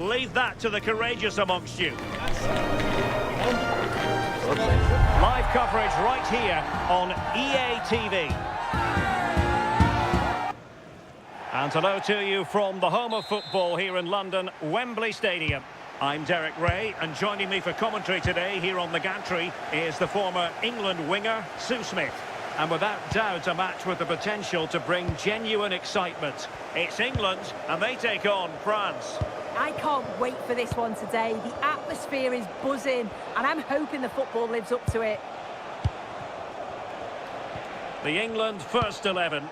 Leave that to the courageous amongst you. Live coverage right here on EA TV. And hello to you from the home of football here in London, Wembley Stadium. I'm Derek Ray, and joining me for commentary today here on the gantry is the former England winger, Sue Smith. And without doubt, a match with the potential to bring genuine excitement. It's England, and they take on France. I can't wait for this one today. The atmosphere is buzzing, and I'm hoping the football lives up to it. The England first 11.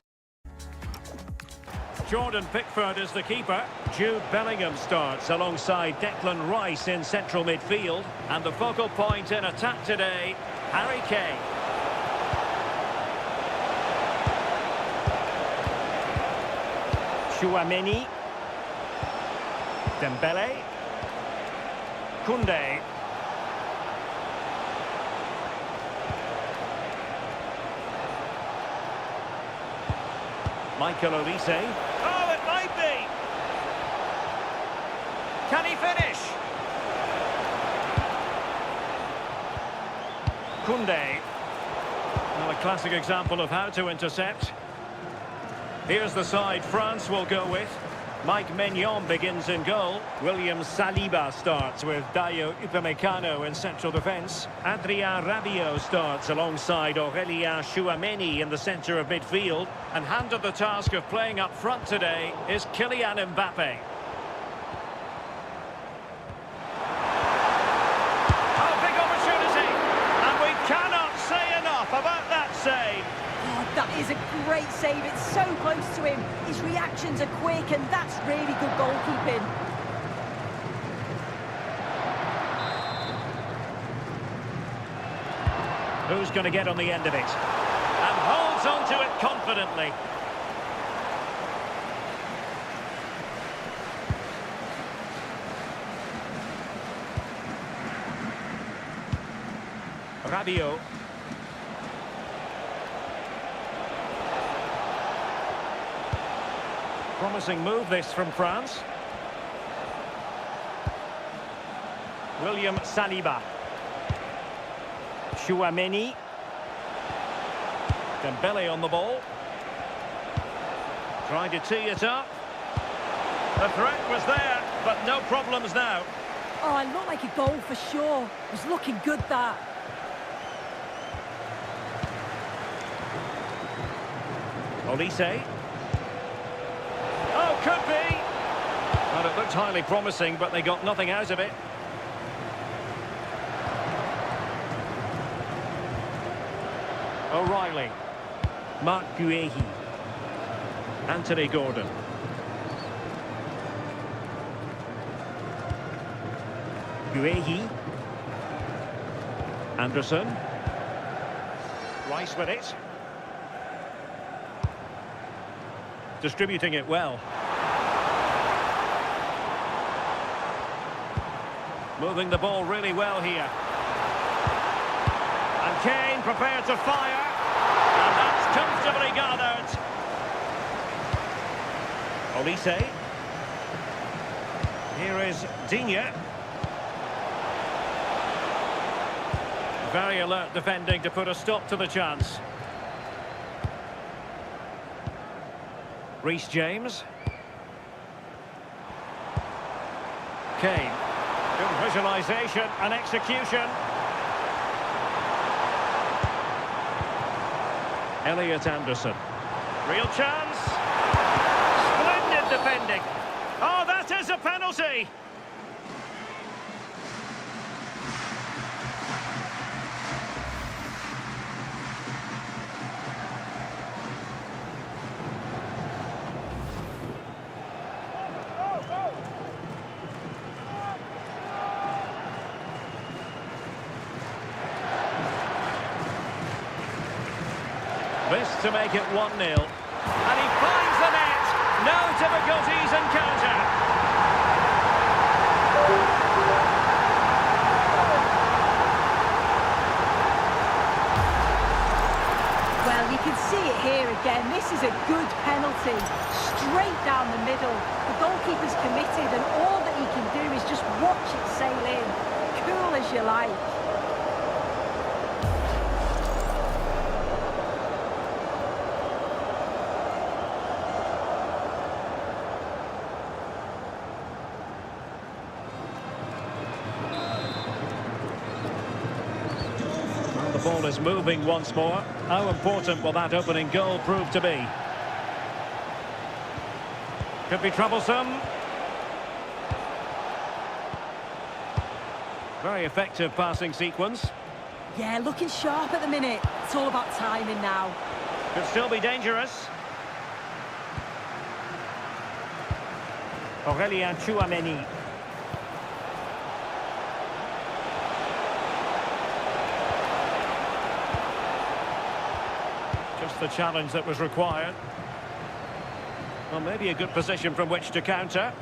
Jordan Pickford is the keeper. Jude Bellingham starts alongside Declan Rice in central midfield. And the focal point in attack today, Harry Kane. Chouameni. Dembele. Koundé. Michael Olise. Oh, it might be! Can he finish? Koundé. Well, a classic example of how to intercept. Here's the side France will go with. Mike Maignan begins in goal. William Saliba starts with Dayo Upamecano in central defence. Adrien Rabiot starts alongside Aurélien Chouameni in the centre of midfield. And handed the task of playing up front today is Kylian Mbappe. Oh, big opportunity! And we cannot say enough about that save. Oh, that is a great save. It's so close to him. His reactions are quick, and that's really good goalkeeping. Who's going to get on the end of it? And holds on to it confidently. Rabiot. Promising move this from France. William Saliba. Chouameni. Dembele on the ball. Trying to tee it up. The threat was there, but no problems now. Oh, it looked like a goal for sure. It was looking good, that. Olise. Oh, could be. Well, it looked highly promising, but they got nothing out of it. O'Reilly. Marc Guéhi. Anthony Gordon. Guéhi. Anderson. Rice with it. Distributing it well. Moving the ball really well here. And Kane prepared to fire. And that's comfortably gathered. Olise. Here is Digne. Very alert defending to put a stop to the chance. Reece James. Kane. Good visualisation and execution. Elliot Anderson. Real chance. Splendid defending. Oh, that is a penalty. This to make it 1-0. And he finds the net. No difficulties in counter. Well, you can see it here again. This is a good penalty. Straight down the middle. The goalkeeper's committed, and all that he can do ball is moving once more. How important will that opening goal prove to be? Could be troublesome. Very effective passing sequence. Yeah, looking sharp at the minute. It's all about timing now. Could still be dangerous. Aurelien Tchouameni. Just the challenge that was required. Well, maybe a good position from which to counter.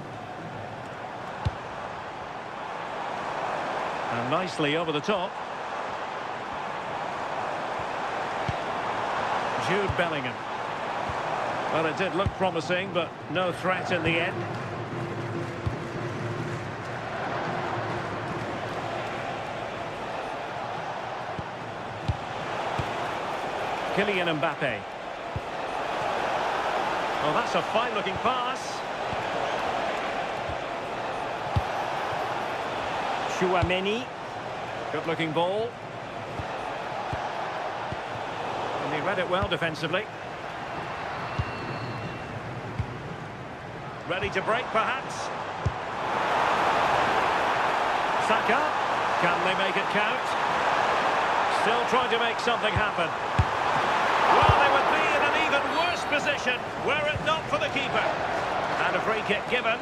And nicely over the top. Jude Bellingham. Well, it did look promising, but no threat in the end. Kylian Mbappe. Well, that's a fine-looking pass. Tchouameni. Good-looking ball. And he read it well defensively. Ready to break, perhaps. Saka. Can they make it count? Still trying to make something happen. Well, they would be in an even worse position were it not for the keeper. And a free kick given.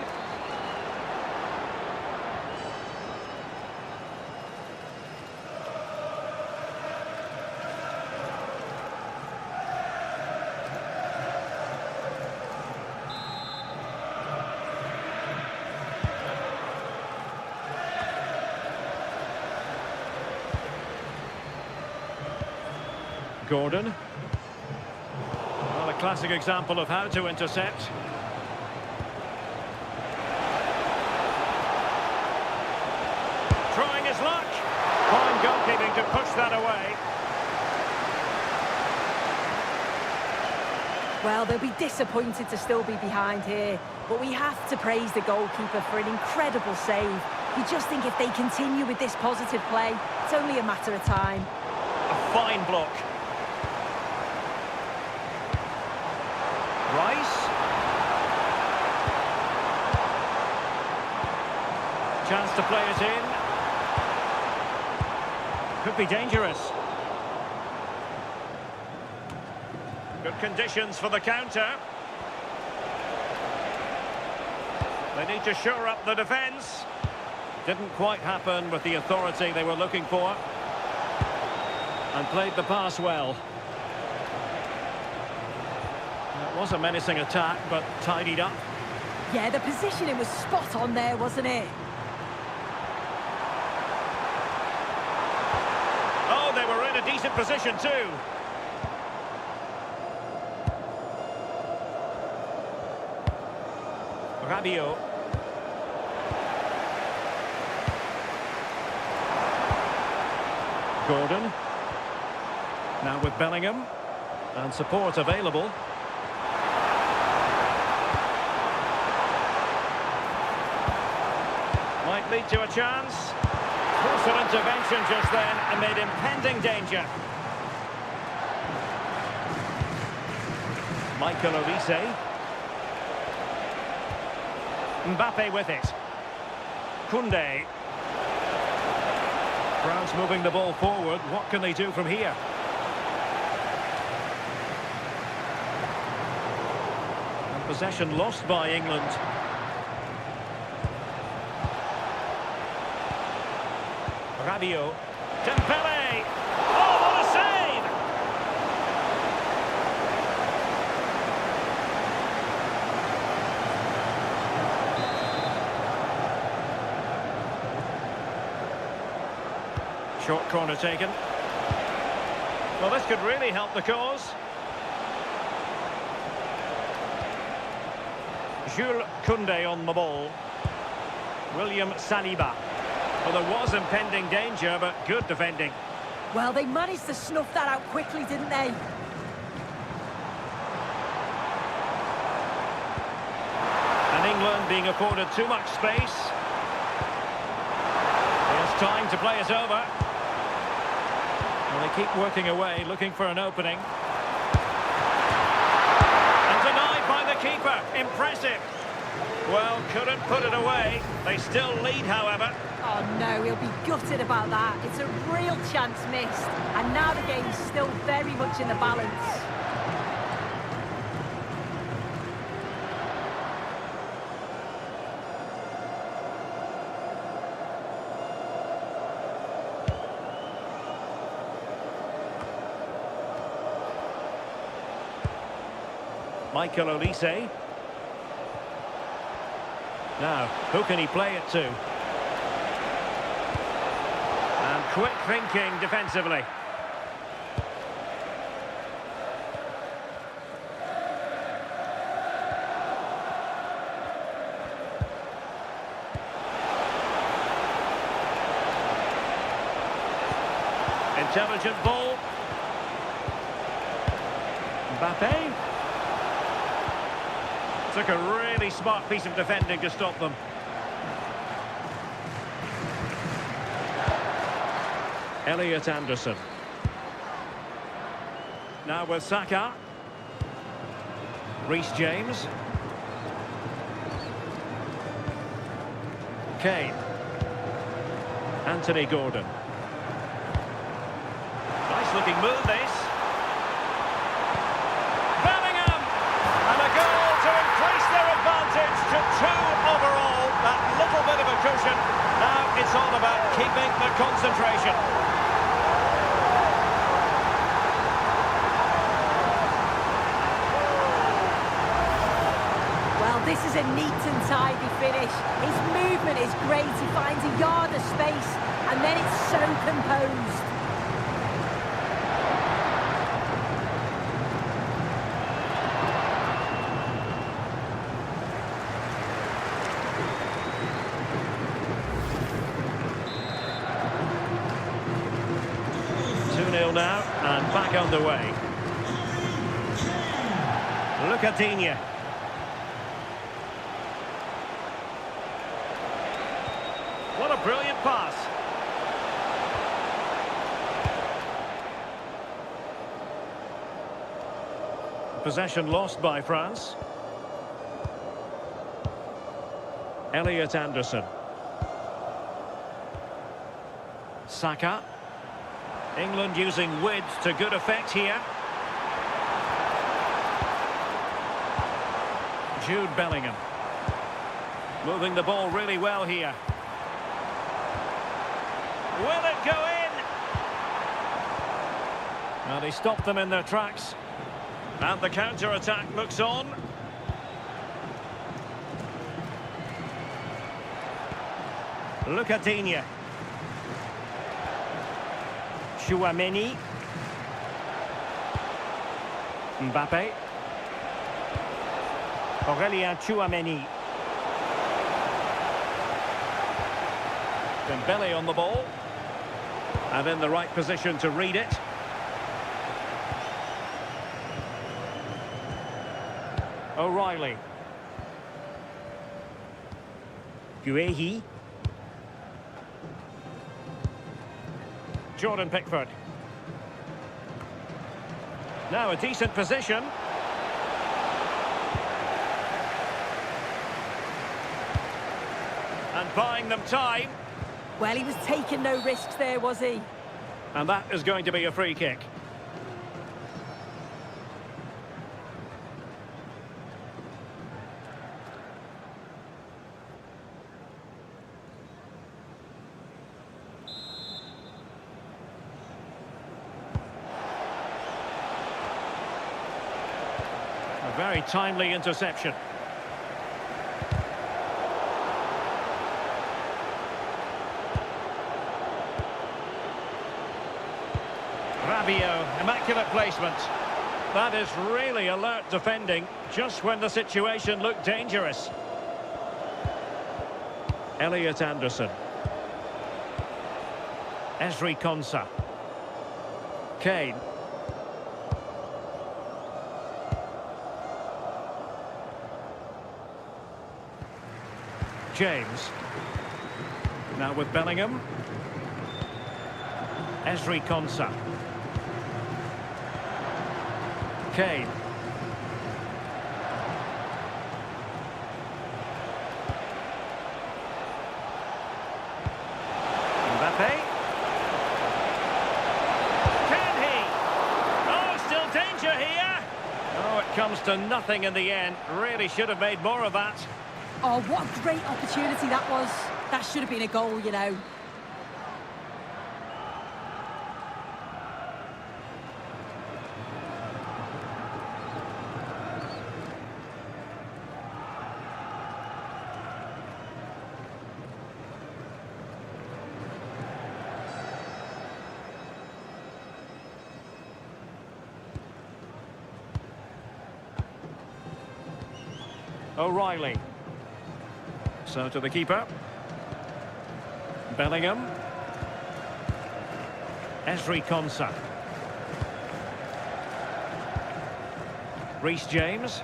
Gordon. Well, a classic example of how to intercept. Trying his luck. Fine goalkeeping to push that away. Well, they'll be disappointed to still be behind here, but we have to praise the goalkeeper for an incredible save. You just think if they continue with this positive play, it's only a matter of time. A fine block. Rice. Chance to play it in. Could be dangerous. Good conditions for the counter. They need to shore up the defence. Didn't quite happen with the authority they were looking for. And played the pass well. It was a menacing attack, but tidied up. Yeah, the positioning was spot on there, wasn't it? Oh, they were in a decent position too. Rabiot. Gordon. Now with Bellingham. And support available. Might lead to a chance. Crucial intervention just then amid impending danger. Michael Olise. Mbappe with it. Koundé. France moving the ball forward. What can they do from here? And possession lost by England. Rabiot. Dembele. Oh, what a save! Short corner taken. Well, this could really help the cause. Jules Koundé on the ball. William Saliba. Well, there was impending danger, but good defending. Well, they managed to snuff that out quickly, didn't they? And England being afforded too much space. There's time to play it over. Well, they keep working away, looking for an opening. And denied by the keeper. Impressive. Well, couldn't put it away. They still lead, however. Oh no, he'll be gutted about that. It's a real chance missed. And now the game's still very much in the balance. Michael Olise. Now, who can he play it to? And quick thinking defensively. Intelligent ball. Mbappe. Took a really smart piece of defending to stop them. Elliot Anderson. Now with Saka. Reece James. Kane. Anthony Gordon. Nice looking move this. To 2 overall, that little bit of a cushion. Now it's all about keeping the concentration. Well, this is a neat and tidy finish. His movement is great. He finds a yard of space, and then it's so composed. Now and back underway. Look at Digne. What a brilliant pass. Possession lost by France. Elliot Anderson. Saka. England using width to good effect here. Jude Bellingham. Moving the ball really well here. Will it go in? Well, they stopped them in their tracks. And the counter-attack looks on. Look at Digne. Chouameni. Mbappe. Aurélien Chouameni. Dembele on the ball. And in the right position to read it. O'Reilly. Guehi. Jordan Pickford. Now a decent position. And buying them time. Well, he was taking no risks there, was he? And that is going to be a free kick. A very timely interception. Rabiot, immaculate placement. That is really alert defending, just when the situation looked dangerous. Elliot Anderson. Ezri Konsa. Kane. James. Now with Bellingham. Esri Konsa. Kane. Mbappe. Can he? Oh, still danger here. Oh, it comes to nothing in the end. Really should have made more of that. Oh, what a great opportunity that was. That should have been a goal, you know. O'Reilly. So to the keeper. Bellingham. Esri Konsa. Reece James.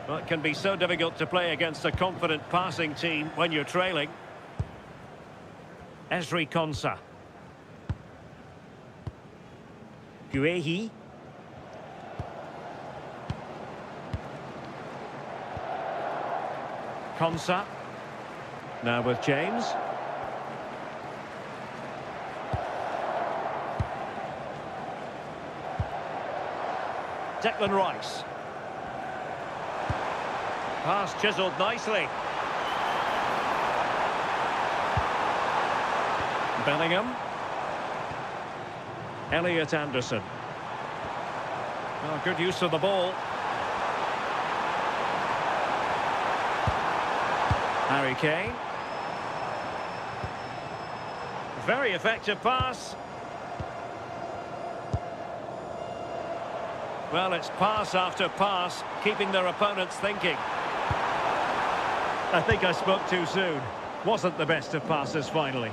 Well, it can be so difficult to play against a confident passing team when you're trailing. Esri Konsa. Guehi. Konsa. Now with James. Declan Rice. Pass chiselled nicely. Bellingham. Elliot Anderson. Oh, good use of the ball. Harry Kane. Very effective pass. Well, it's pass after pass, keeping their opponents thinking. I think I spoke too soon. Wasn't the best of passes finally.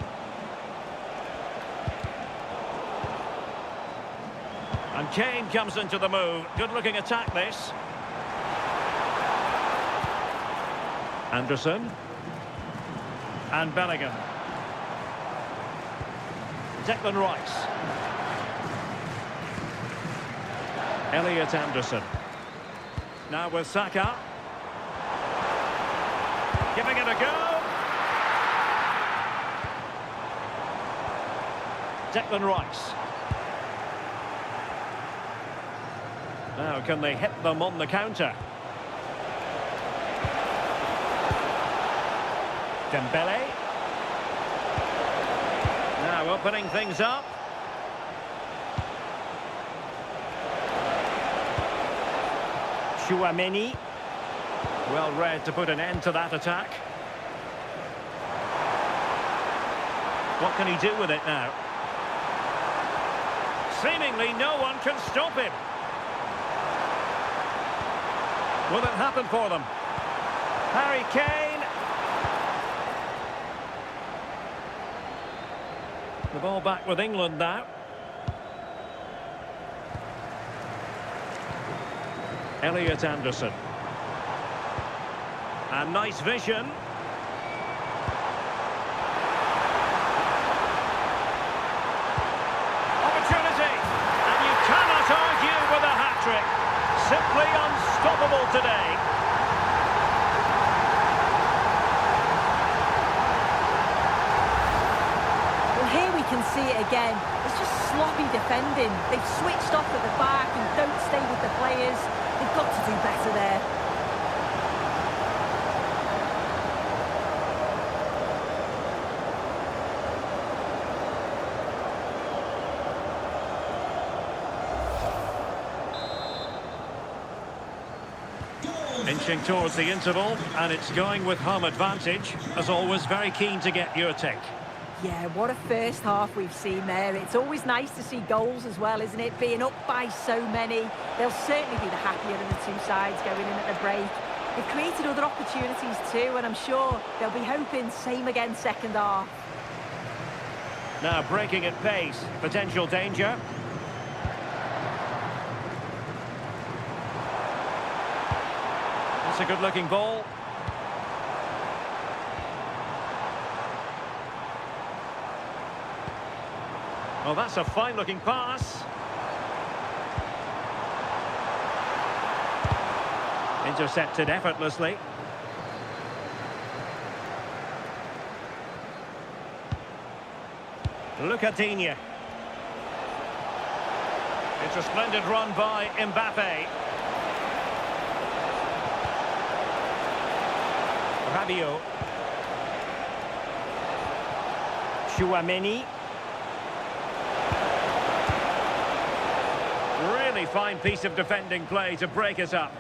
And Kane comes into the move. Good-looking attack, this. Anderson. And Bellingham. Declan Rice. Elliot Anderson. Now with Saka. Giving it a go. Declan Rice. Now, can they hit them on the counter? Dembele. Now opening things up. Tchouaméni. Well read to put an end to that attack. What can he do with it now? Seemingly no one can stop him. Will it happen for them? Harry Kane. The ball back with England now. Elliot Anderson. And nice vision. Opportunity. And you cannot argue with a hat-trick. Simply unstoppable today. Well, here we can see it again. It's just sloppy defending. They've switched off at the back and don't stay with the players. They've got to do better there. Inching towards the interval, and it's going with home advantage. As always, very keen to get your take. Yeah, what a first half we've seen there. It's always nice to see goals as well, isn't it? Being up by so many. They'll certainly be the happier of the two sides going in at the break. They've created other opportunities too, and I'm sure they'll be hoping same again second half. Now breaking at pace, potential danger. It's a good-looking ball. Oh, that's a fine-looking pass. Intercepted effortlessly. Lucadinha. It's a splendid run by Mbappe. Rabiot. Chouameni. Really fine piece of defending play to break us up.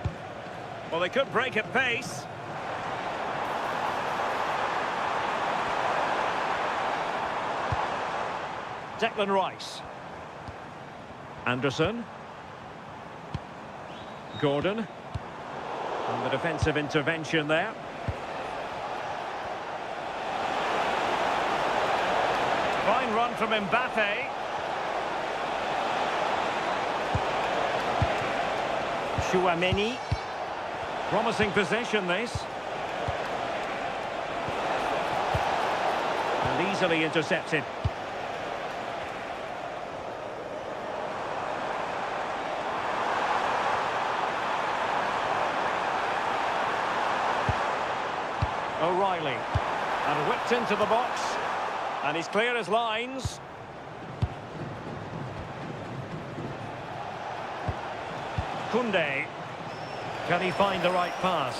Well, they could break at pace. Declan Rice. Anderson. Gordon. And the defensive intervention there. Fine run from Mbappe. Chouameni. Promising possession, this. And easily intercepted. O'Reilly. And whipped into the box. And he's clear as lines. Koundé. Can he find the right pass?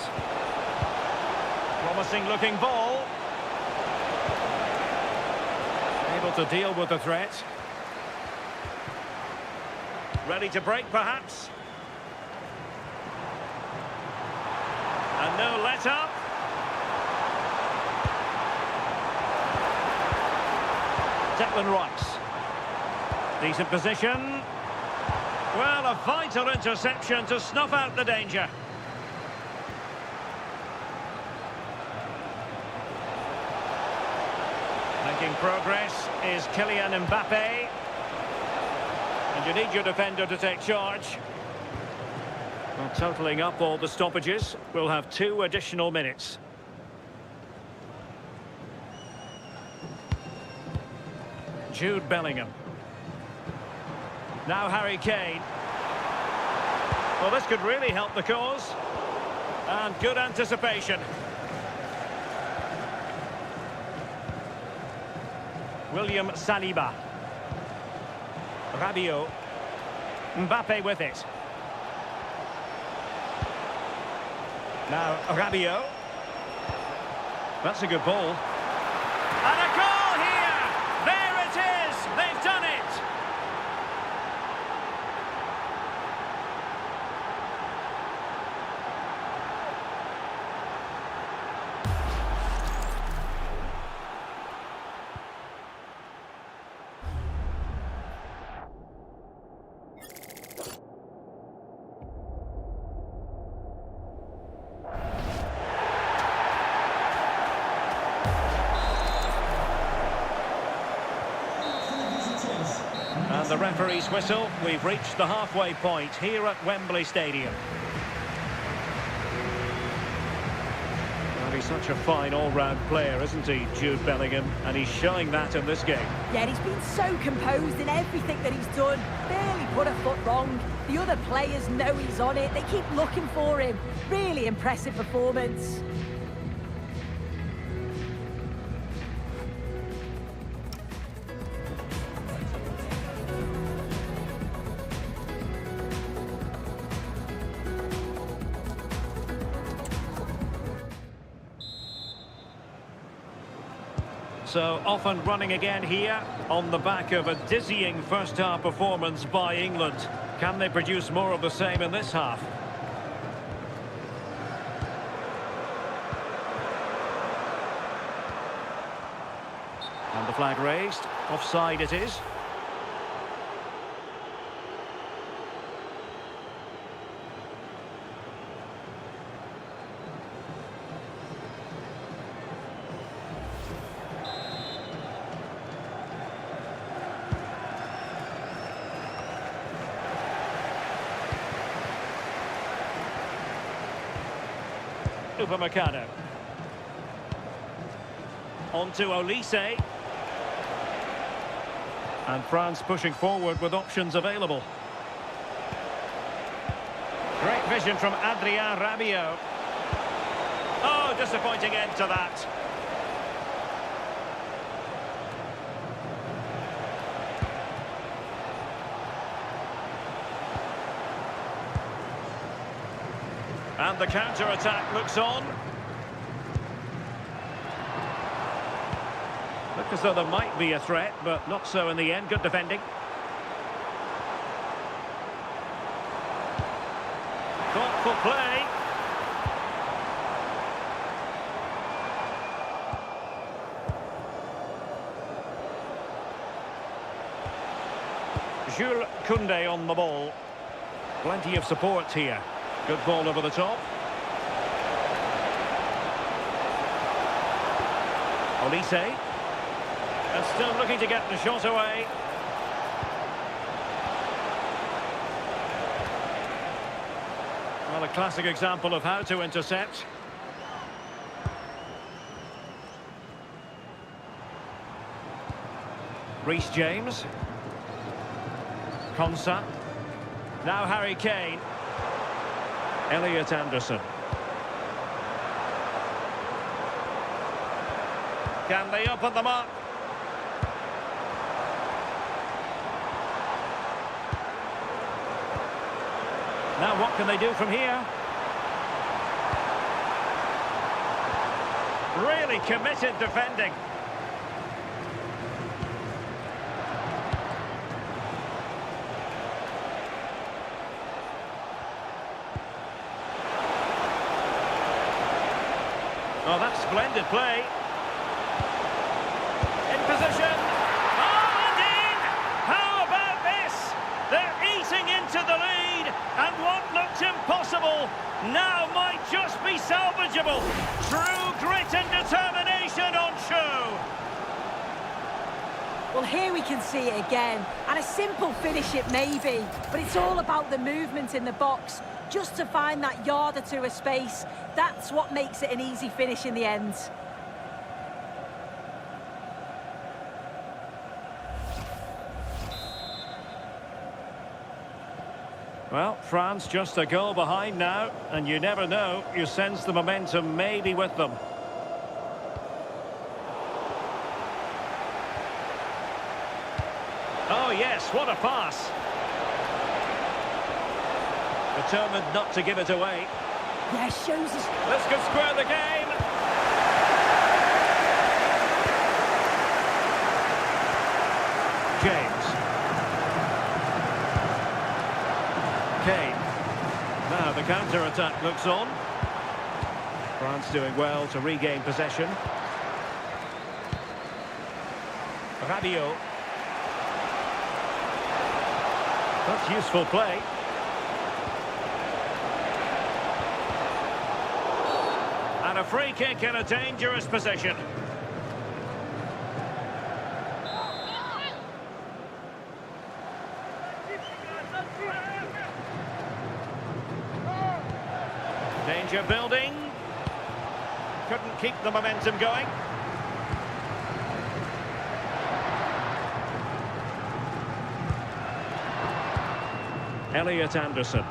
Promising looking ball. Able to deal with the threat. Ready to break perhaps. And no let up. Declan Rice. Decent position. Well, a vital interception to snuff out the danger. Making progress is Kylian Mbappe. And you need your defender to take charge. Well, totalling up all the stoppages, we'll have 2 additional minutes. Jude Bellingham. Now Harry Kane. Well, this could really help the cause. And good anticipation. William Saliba. Rabiot. Mbappe with it. Now Rabiot. That's a good ball. And a goal here! There it is! They've done it! And the referee's whistle. We've reached the halfway point here at Wembley Stadium. Well, he's such a fine all-round player, isn't he, Jude Bellingham? And he's showing that in this game. Yeah, he's been so composed in everything that he's done. Barely put a foot wrong. The other players know he's on it. They keep looking for him. Really impressive performance. So off and running again here on the back of a dizzying first-half performance by England. Can they produce more of the same in this half? And the flag raised. Offside it is. Upamecano. On to Olise. And France pushing forward with options available. Great vision from Adrien Rabiot. Oh, disappointing end to that. And the counter-attack looks on. Look as though there might be a threat, but not so in the end. Good defending. Thoughtful play. Jules Koundé on the ball. Plenty of support here. Good ball over the top. Olise. And still looking to get the shot away. Well, a classic example of how to intercept. Reece James. Konsa. Now Harry Kane. Elliot Anderson. Can they open them up? Now what can they do from here? Really committed defending. Oh, that's splendid play. In position. Oh, and in! How about this? They're eating into the lead, and what looked impossible now might just be salvageable. True grit and determination on show. Well, here we can see it again, and a simple finish it may be, but it's all about the movement in the box. Just to find that yard or two of space, that's what makes it an easy finish in the end. Well, France just a goal behind now, and you never know, you sense the momentum may be with them. Oh yes, what a pass. Determined not to give it away. Yeah, shows us. This could square the game. James. Kane. Now the counter-attack looks on. France doing well to regain possession. Rabiot. That's useful play. And a free kick in a dangerous position. Danger building. Couldn't keep the momentum going. Elliot Anderson.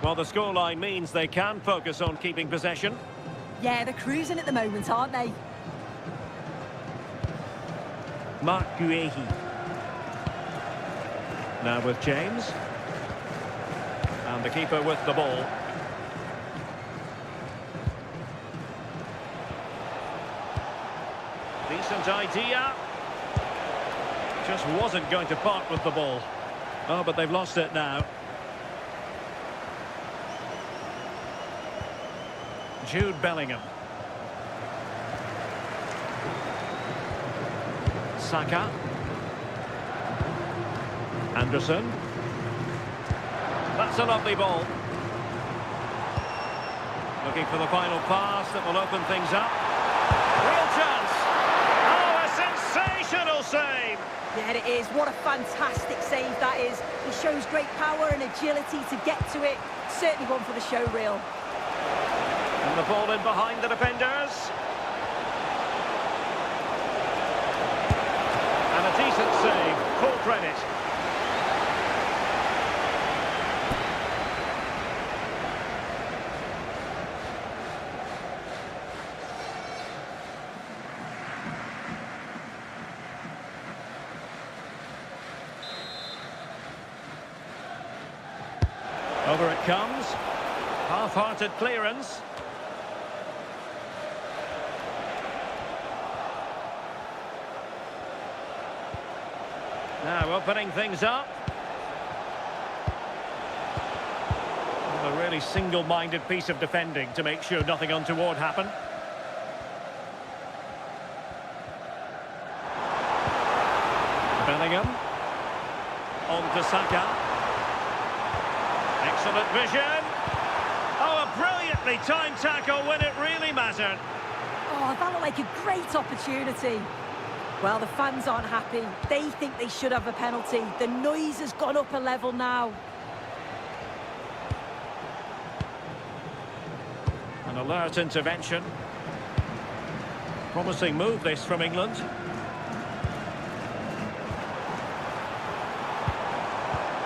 Well, the scoreline means they can focus on keeping possession. Yeah, they're cruising at the moment, aren't they? Marc Guéhi. Now with James. And the keeper with the ball. Decent idea. Just wasn't going to part with the ball. Oh, but they've lost it now. Jude Bellingham. Saka. Anderson. That's a lovely ball. Looking for the final pass that will open things up. Real chance. Oh, a sensational save. Yeah, it is. What a fantastic save that is. He shows great power and agility to get to it. Certainly one for the show reel. And the ball in behind the defenders. And And a decent save, full credit. Over it comes. Half-hearted clearance. Now opening things up. A really single-minded piece of defending to make sure nothing untoward happened. Bellingham. On to Saka. Excellent vision. Oh, a brilliantly timed tackle when it really mattered. Oh, that looked like a great opportunity. Well, the fans aren't happy. They think they should have a penalty. The noise has gone up a level now. An alert intervention. Promising move this from England.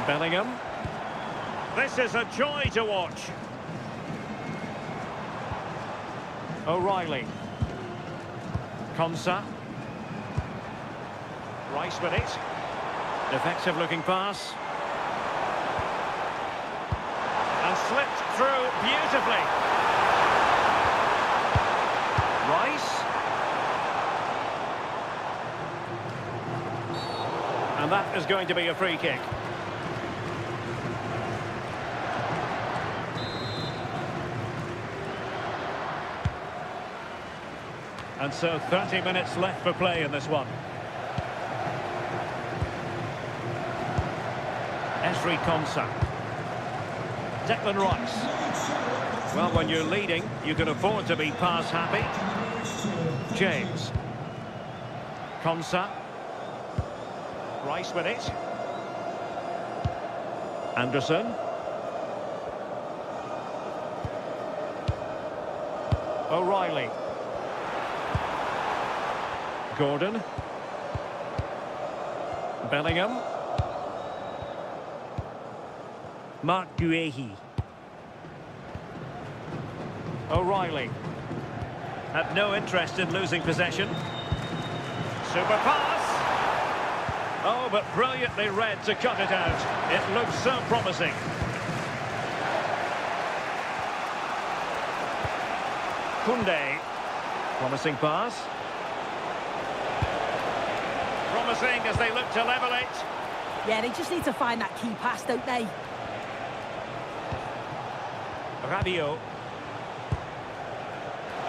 Bellingham. This is a joy to watch. O'Reilly. Konsa. Rice with it. Effective looking pass. And slipped through beautifully. Rice. And that is going to be a free kick. And so 30 minutes left for play in this one. Esri Konsa. Declan Rice. Well, when you're leading, you can afford to be pass happy. James. Konsa. Rice with it. Anderson. O'Reilly. Gordon. Bellingham. Mark Guehi. O'Reilly. Had no interest in losing possession. Super pass. Oh, but brilliantly read to cut it out. It looks so promising. Koundé. Promising pass. Promising as they look to level it. Yeah, they just need to find that key pass, don't they? Rabiot.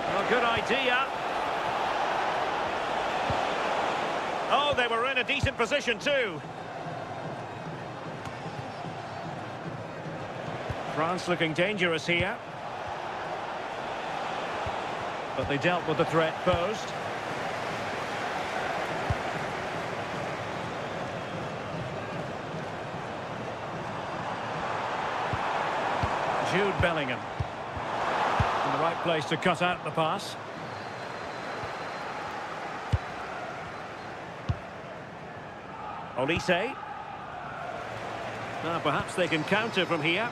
Well, good idea. Oh, they were in a decent position too. France looking dangerous here. But they dealt with the threat posed. Jude Bellingham. In the right place to cut out the pass. Olise. Now perhaps they can counter from here.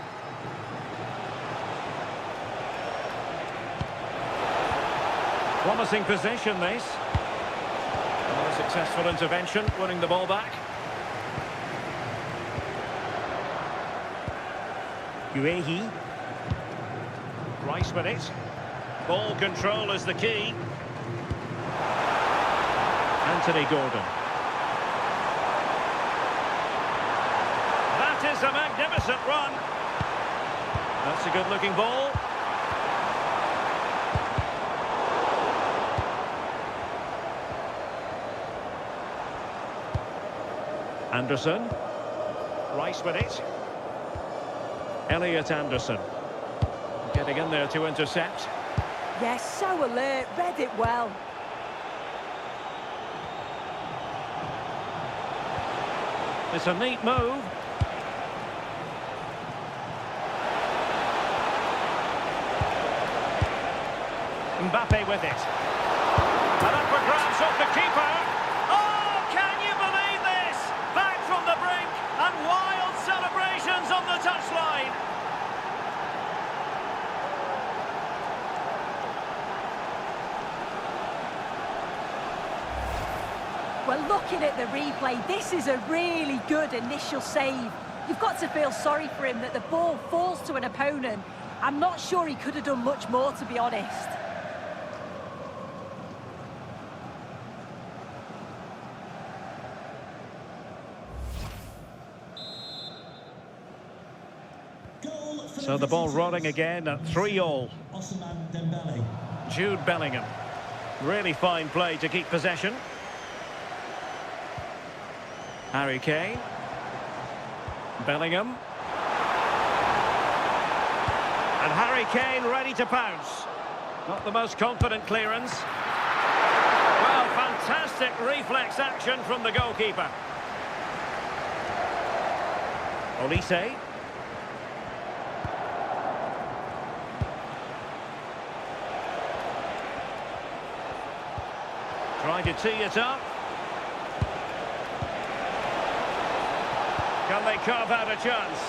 Promising possession this. And a successful intervention, winning the ball back. Guehi. Rice with it. Ball control is the key. Anthony Gordon. That is a magnificent run. That's a good-looking ball. Anderson. Rice with it. Elliot Anderson. Getting in there to intercept. Yes, so alert, read it well. It's a neat move. Mbappe with it. And up for grabs off the keeper. Oh, can you believe Well, looking at the replay, this is a really good initial save. You've got to feel sorry for him that the ball falls to an opponent. I'm not sure he could have done much more, to be honest. So the ball rolling again at 3-3. Jude Bellingham. Really fine play to keep possession. Harry Kane. Bellingham. And Harry Kane ready to pounce. Not the most confident clearance. Well, fantastic reflex action from the goalkeeper. Olise. Trying to tee it up. Can they carve out a chance?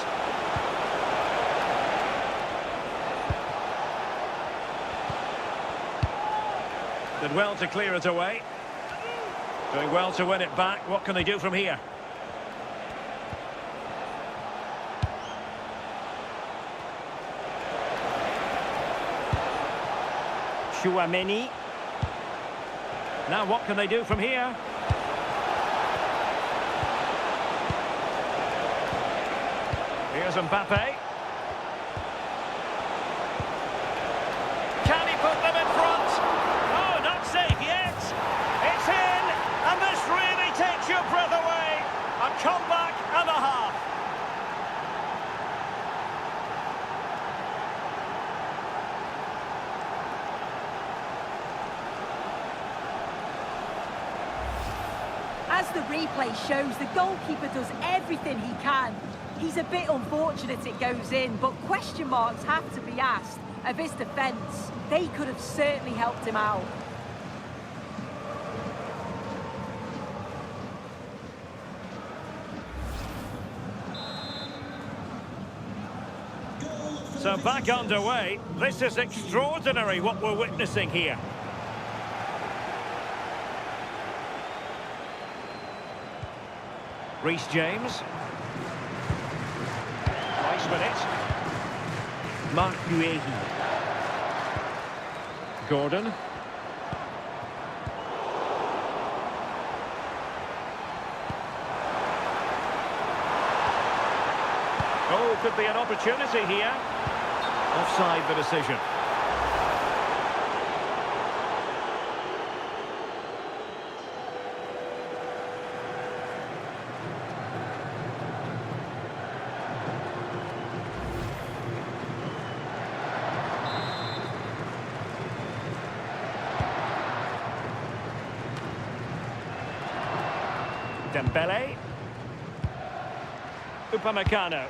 Did well to clear it away. Doing well to win it back. What can they do from here? Chouameni. Now what can they do from here? Here's Mbappe. Can he put them in front? Oh, not safe yet. It's in, and this really takes your breath away. A comeback and a half. As the replay shows, the goalkeeper does everything he can. He's a bit unfortunate it goes in, but question marks have to be asked of his defence. They could have certainly helped him out. So back underway. This is extraordinary what we're witnessing here. Reece James. Nice minute. Mark Guehi. Gordon. Oh, could be an opportunity here. Offside the decision. Dembele. Upamecano.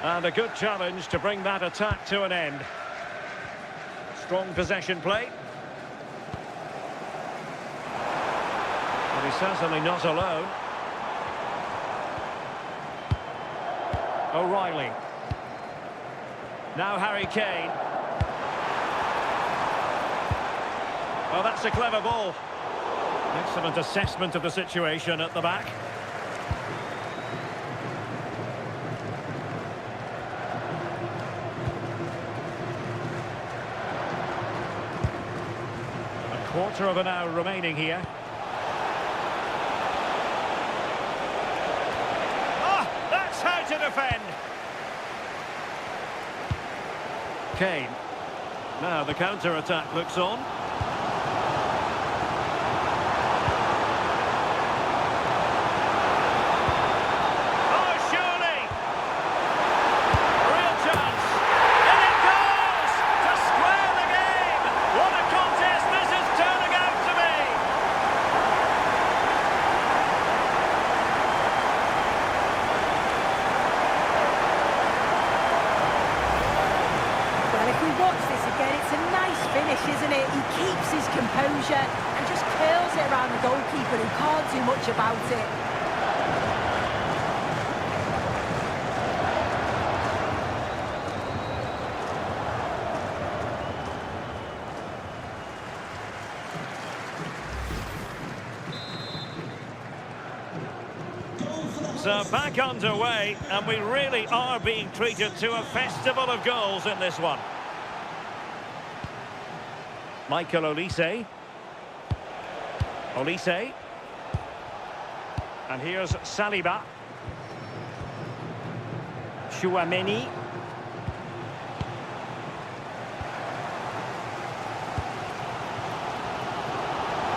And a good challenge to bring that attack to an end. Strong possession play. But he's certainly not alone. O'Reilly. Now Harry Kane. Well, that's a clever ball. Excellent assessment of the situation at the back. A quarter of an hour remaining here. Ah, that's how to defend. Kane. Now the counter-attack looks on. Oh, surely! Real chance. And it goes! To square the game! What a contest this is turning out to be! Watch this again, it's a nice finish, isn't it? He keeps his composure and just curls it around the goalkeeper who can't do much about it. It's back underway, and we really are being treated to a festival of goals in this one. Michael Olise. Olise. And here's Saliba. Chouameni.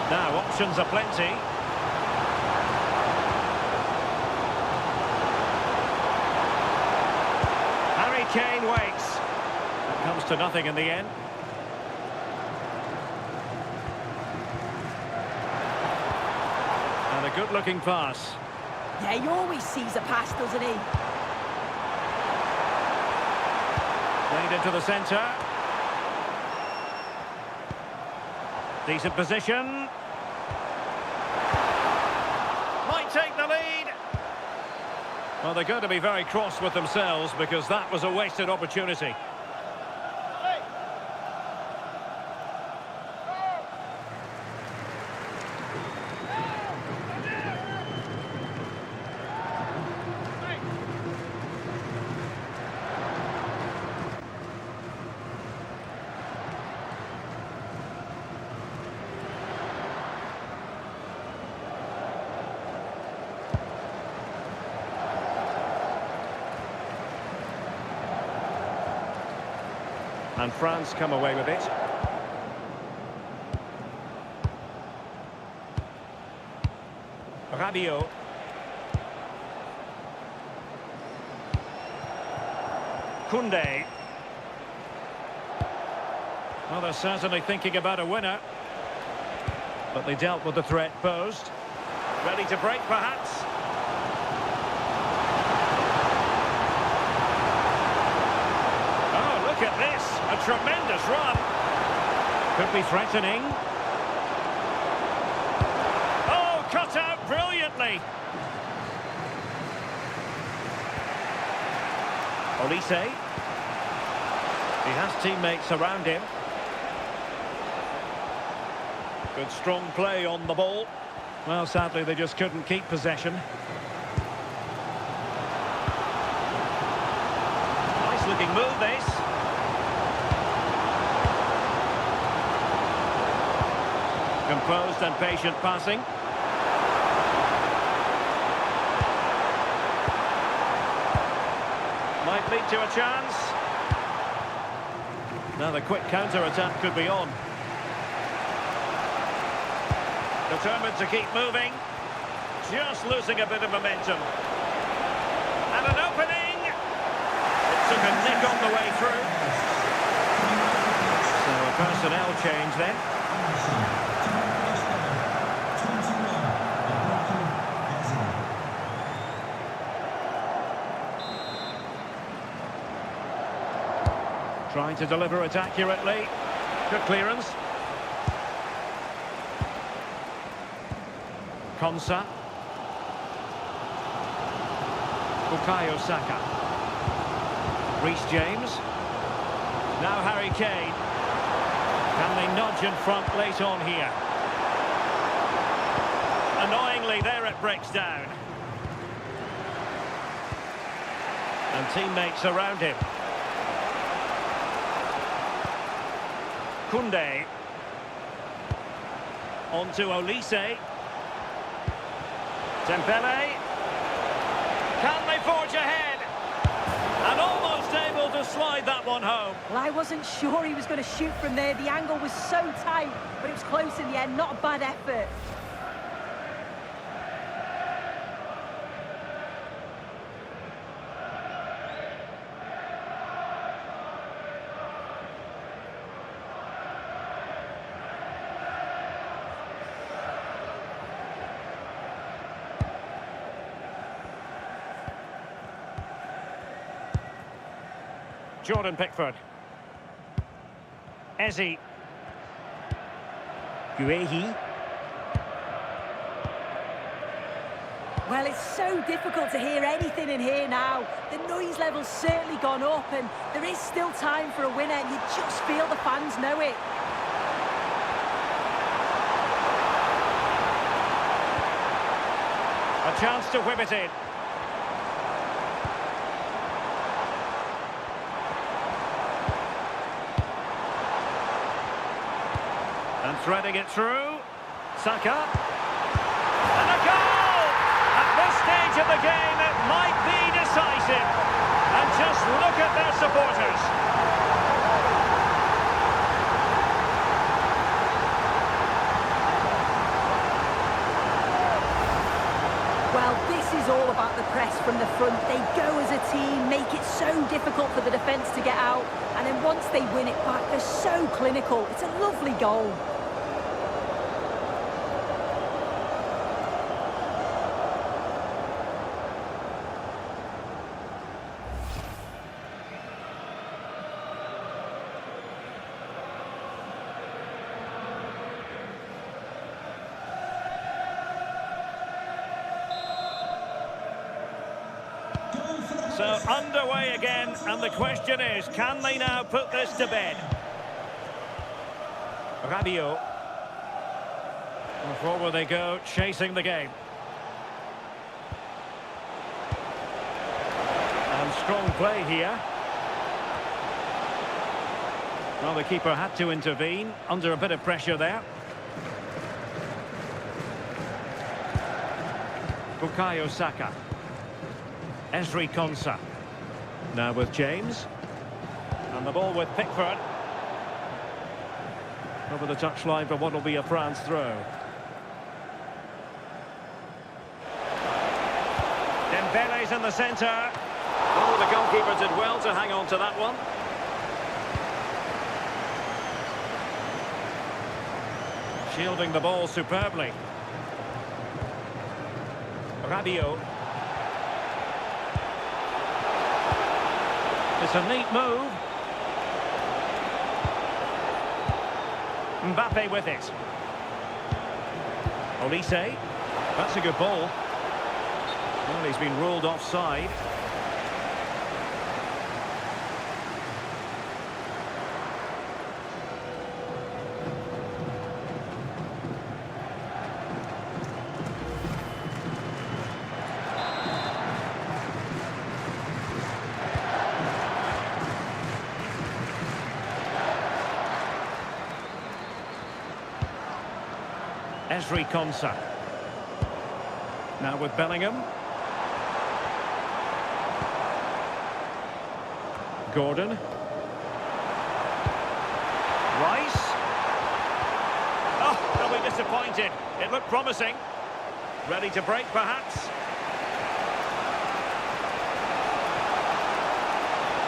Now, options are plenty. Harry Kane waits. That comes to nothing in the end. And a good-looking pass. Yeah, he always sees a pass, doesn't he? Played into the centre. Decent position. Might take the lead. Well, they're going to be very cross with themselves because that was a wasted opportunity. And France come away with it. Rabiot. Koundé. Well, they're certainly thinking about a winner. But they dealt with the threat posed. Ready to break, perhaps? Oh, look at this. A tremendous run. Could be threatening. Oh, cut out brilliantly. Olise. He has teammates around him. Good strong play on the ball. Well, sadly, they just couldn't keep possession. Nice looking move, this. Composed and patient passing. Might lead to a chance. Now the quick counter-attack could be on. Determined to keep moving. Just losing a bit of momentum. And an opening! It took a nick on the way through. So a personnel change then. Trying to deliver it accurately. Good clearance. Konsa. Bukayo Saka. Reece James. Now Harry Kane. Can they nudge in front late on here? Annoyingly, there it breaks down. And teammates around him. Koundé. On to Olise. Dembele. Can they forge ahead? And almost able to slide that one home. Well, I wasn't sure he was going to shoot from there. The angle was so tight, but it was close in the end. Not a bad effort. Jordan Pickford. Eze. Guehi. Well, it's so difficult to hear anything in here now. The noise level's certainly gone up, and there is still time for a winner. You just feel the fans know it. A chance to whip it in. Threading it through. Saka. And a goal! At this stage of the game, it might be decisive. And just look at their supporters. Well, this is all about the press from the front. They go as a team, make it so difficult for the defence to get out, and then once they win it back, they're so clinical. It's a lovely goal. So underway again, and the question is, can they now put this to bed? Rabiot. And forward they go, chasing the game. And strong play here. Well, the keeper had to intervene, under a bit of pressure there. Bukayo Saka. Ezri Konsa. Now with James. And the ball with Pickford. Over the touchline for what will be a France throw. Dembele's in the centre. Oh, the goalkeeper did well to hang on to that one. Shielding the ball superbly. Rabiot. It's a neat move. Mbappe with it. Olise. That's a good ball. Well, he's been ruled offside. Ezri Konsa. Now with Bellingham. Gordon. Rice. Oh, they'll be disappointed. It looked promising. Ready to break, perhaps.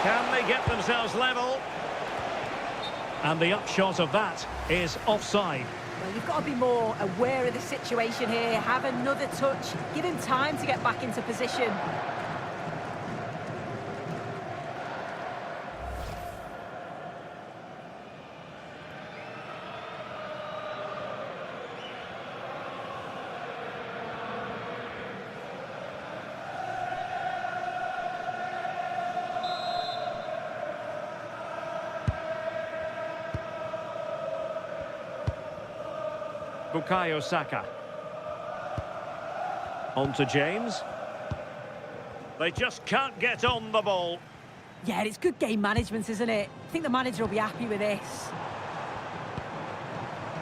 Can they get themselves level? And the upshot of that is offside. Well, you've got to be more aware of the situation here. Have another touch. Give him time to get back into position. Bukayo Saka. On to James. They just can't get on the ball. Yeah, it's good game management, isn't it? I think the manager will be happy with this.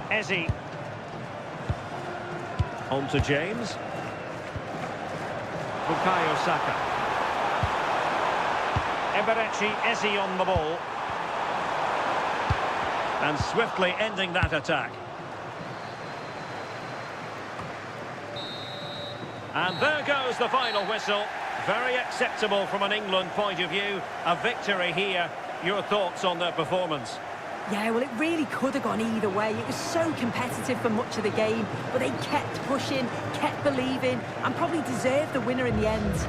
Eze. On to James. Bukayo Saka. Eberechi Eze on the ball. And swiftly ending that attack. And there goes the final whistle. Very acceptable from an England point of view. A victory here. Your thoughts on their performance? Yeah, well, it really could have gone either way. It was so competitive for much of the game, but they kept pushing, kept believing, and probably deserved the winner in the end.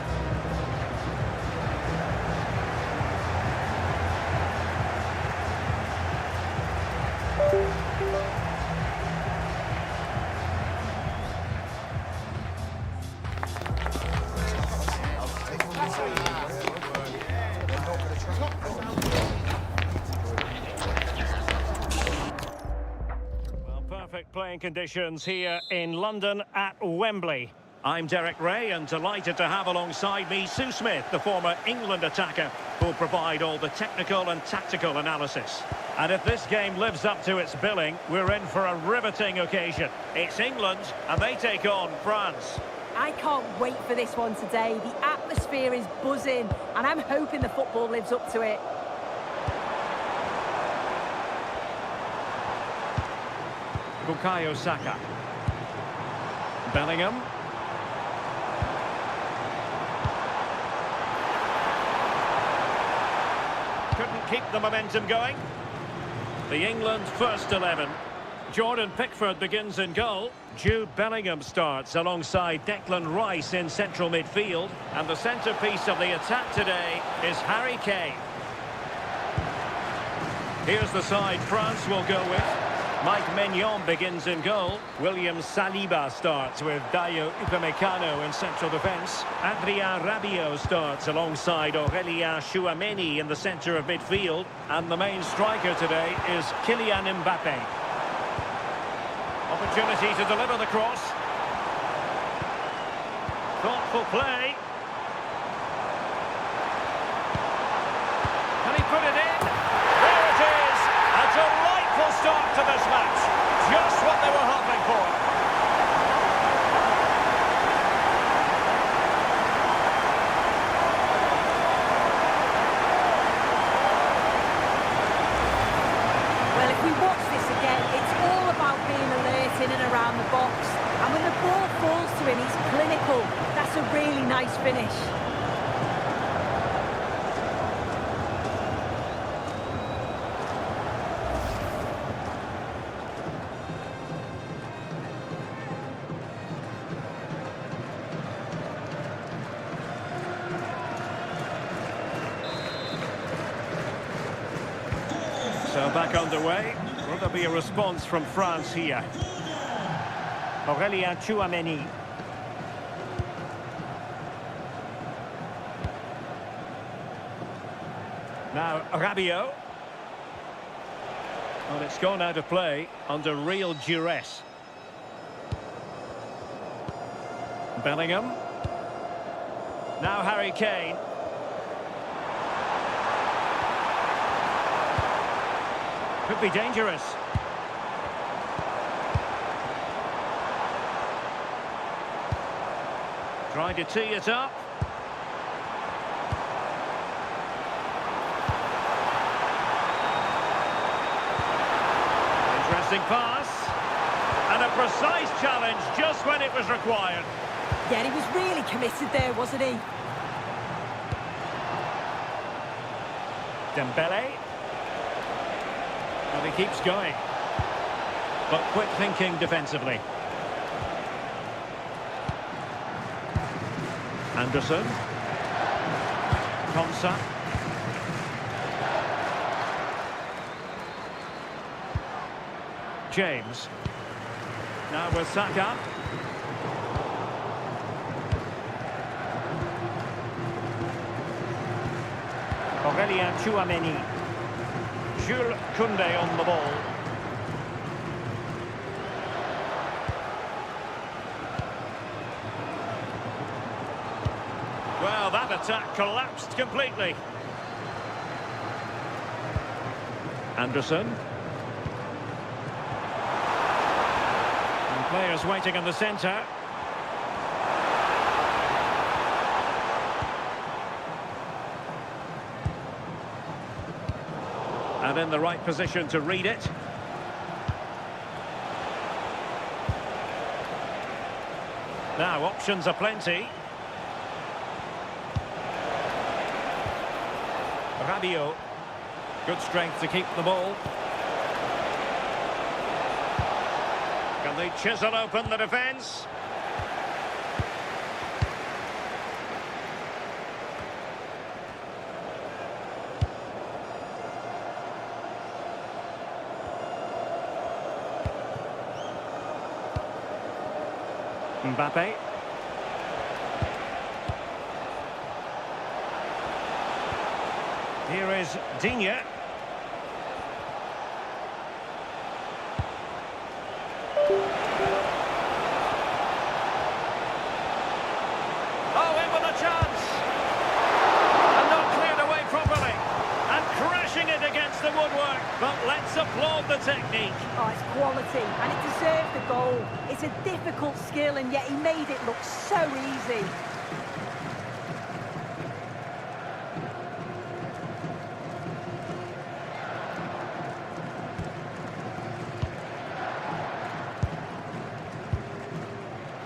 Perfect playing conditions here in London at Wembley. I'm Derek Ray and delighted to have alongside me Sue Smith, the former England attacker, who'll provide all the technical and tactical analysis. And if this game lives up to its billing, we're in for a riveting occasion. It's England, and they take on France. I can't wait for this one today. The atmosphere is buzzing, and I'm hoping the football lives up to it. Bukayo Saka. Bellingham. Couldn't keep the momentum going. The England first 11. Jordan Pickford begins in goal. Jude Bellingham starts alongside Declan Rice in central midfield. And the centrepiece of the attack today is Harry Kane. Here's the side France will go with. Mike Maignan begins in goal. William Saliba starts with Dayo Upamecano in central defence. Adrien Rabiot starts alongside Aurélien Tchouameni in the centre of midfield. And the main striker today is Kylian Mbappe. Opportunity to deliver the cross. Thoughtful play. Can he put it in? There it is! A delightful start to this match. Just what they were hoping for. Well, if we watch this again, it's all about being alert in and around the box. And when the ball falls to him, he's clinical. That's a really nice finish. So back underway. Will there be a response from France here? Aurélien Tchouameni. Now Rabiot. Well, it's gone out of play under real duress. Bellingham. Now Harry Kane. Could be dangerous. Trying to tee it up. Interesting pass. And a precise challenge just when it was required. Yeah, he was really committed there, wasn't he? Dembele. And he keeps going. But quick thinking defensively. Anderson. Konsa. James. Now with Saka. Aurélien Tchouameni. Jules Koundé on the ball. Well, that attack collapsed completely. Anderson. And players waiting in the centre. And in the right position to read it. Now, options are plenty. Rabiot. Good strength to keep the ball. Can they chisel open the defence? Mbappe. Here is Digne. Oh, in with a chance. And not cleared away properly. And crashing it against the woodwork. But applaud the technique. Oh, it's quality, and it deserved the goal. It's a difficult skill, and yet he made it look so easy.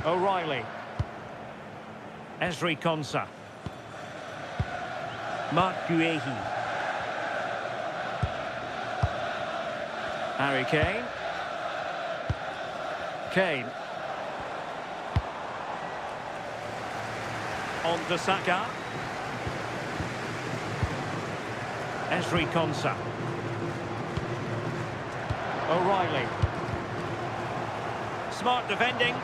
O'Reilly. Esri Konsa. Mark Guehi. Harry Kane. Kane. On to Saka. Esri Konsa. O'Reilly. Smart defending.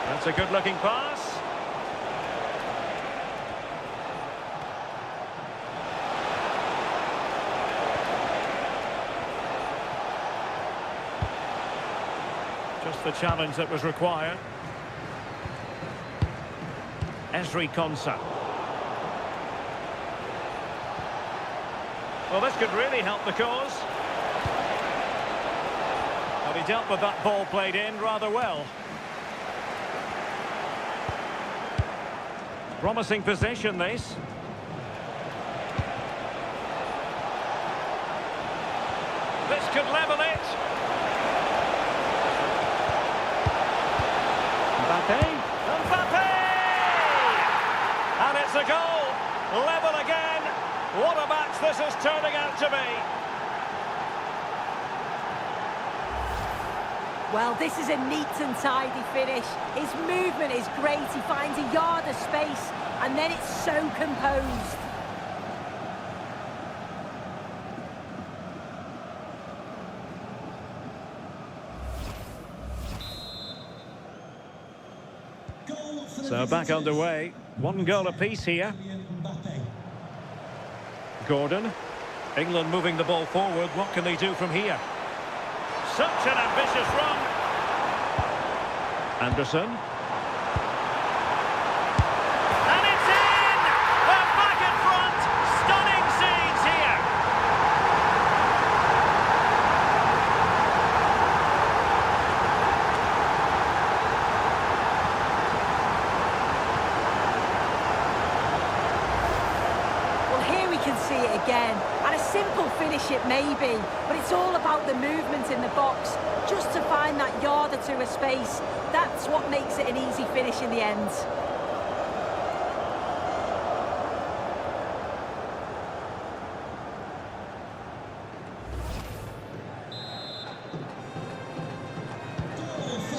That's a good-looking pass. Just the challenge that was required. Esri Konsa. Well, this could really help the cause. Well, he dealt with that ball played in rather well. Promising possession, this. This could level it. Mbappe. Mbappe! And it's a goal. Level again. What a match this is turning out to be. Well, this is a neat and tidy finish. His movement is great. He finds a yard of space, and then it's so composed. So back underway. One goal apiece here. Gordon. England moving the ball forward. What can they do from here? Such an ambitious run. Anderson. And it's in! They're back in front. Stunning scenes here. Well, here we can see it again. And a simple finish it may be, but it's all about the movement in the box. Just to find that yard or two of space, that's what makes it an easy finish in the end.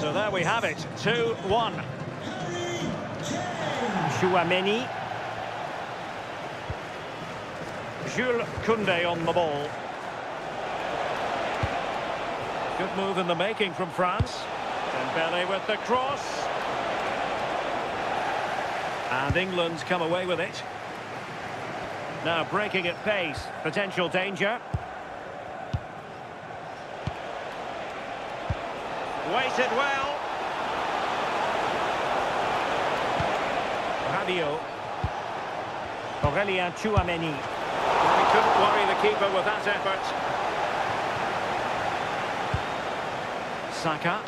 So there we have it, 2-1. Chouameni. Jules Koundé on the ball. Good move in the making from France. Dembele with the cross. And England's come away with it. Now breaking at pace. Potential danger. Waited well. Radio. Aurélien Chouameni. He couldn't worry the keeper with that effort. Saka.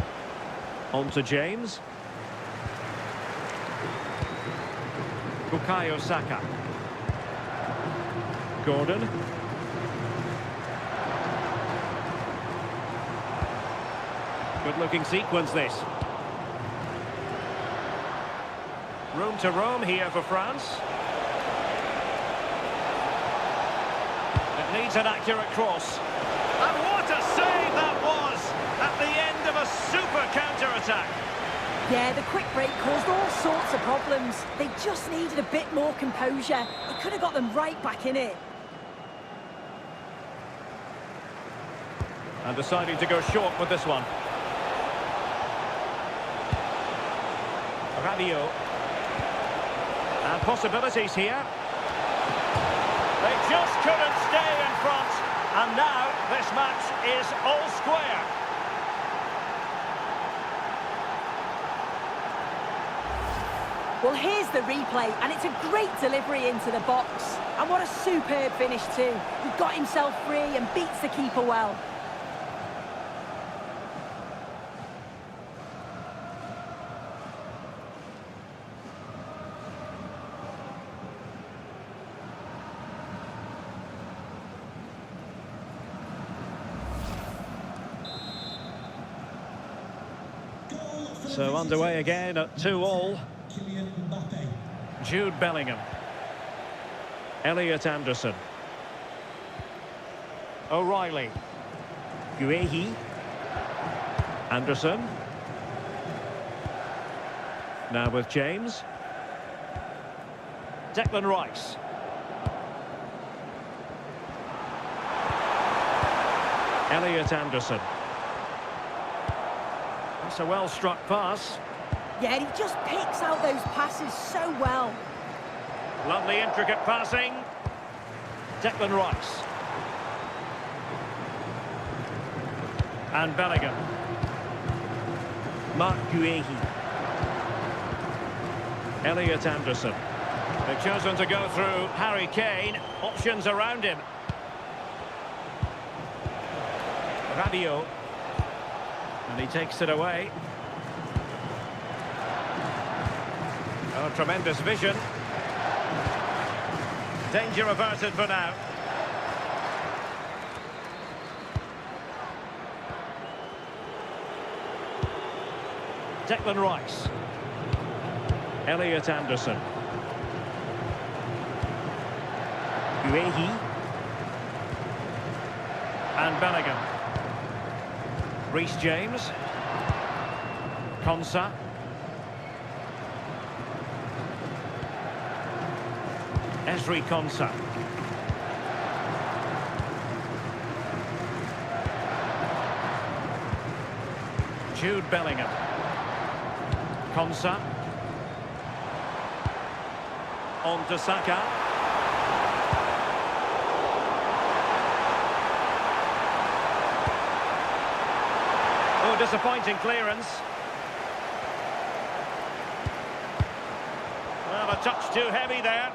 On to James. Bukayo Saka. Gordon. Good looking sequence this. Room to roam here for France. It needs an accurate cross. And what a save that was at the end of a super counter-attack. Yeah, the quick break caused all sorts of problems. They just needed a bit more composure. It could have got them right back in it. And deciding to go short with this one. Radio. And possibilities here. They just couldn't stay in front. And now this match is all square. Well, here's the replay, and it's a great delivery into the box. And what a superb finish too. He got himself free and beats the keeper well. So underway again at 2-2. Jude Bellingham. Elliot Anderson. O'Reilly. Guehi. Anderson. Now with James. Declan Rice. Elliot Anderson. That's a well-struck pass. Yeah, he just picks out those passes so well. Lovely intricate passing. Declan Rice. And Bellingham. Mark Guehi. Elliot Anderson. They've chosen to go through Harry Kane. Options around him. Rabiot. And he takes it away. Oh, tremendous vision. Danger averted for now. Declan Rice. Elliot Anderson. Guehi. And Bellingham. Reece James. Konsa. Ezri Konsa. Jude Bellingham. Konsa. On to Saka. Oh, disappointing clearance. Well, a touch too heavy there.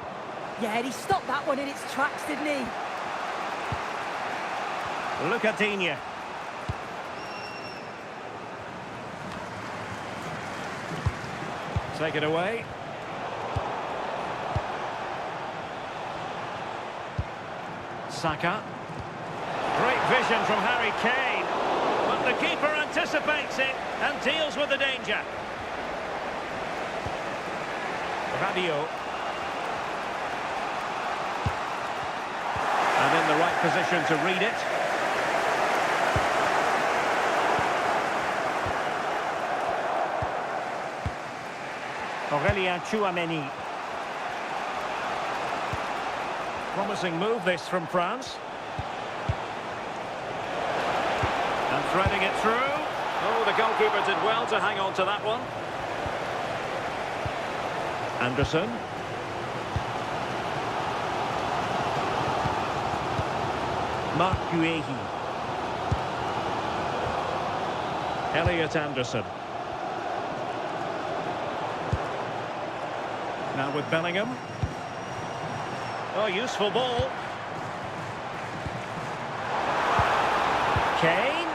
Yeah, he stopped that one in its tracks, didn't he? Look at Digne. Take it away. Saka. Great vision from Harry Kane. But the keeper anticipates it and deals with the danger. Rabiot. And in the right position to read it. Aurélien Tchouaméni. Promising move this from France. And threading it through. Oh, the goalkeeper did well to hang on to that one. Anderson. Mark Guehi. Elliot Anderson. Now with Bellingham. Oh, useful ball. Kane.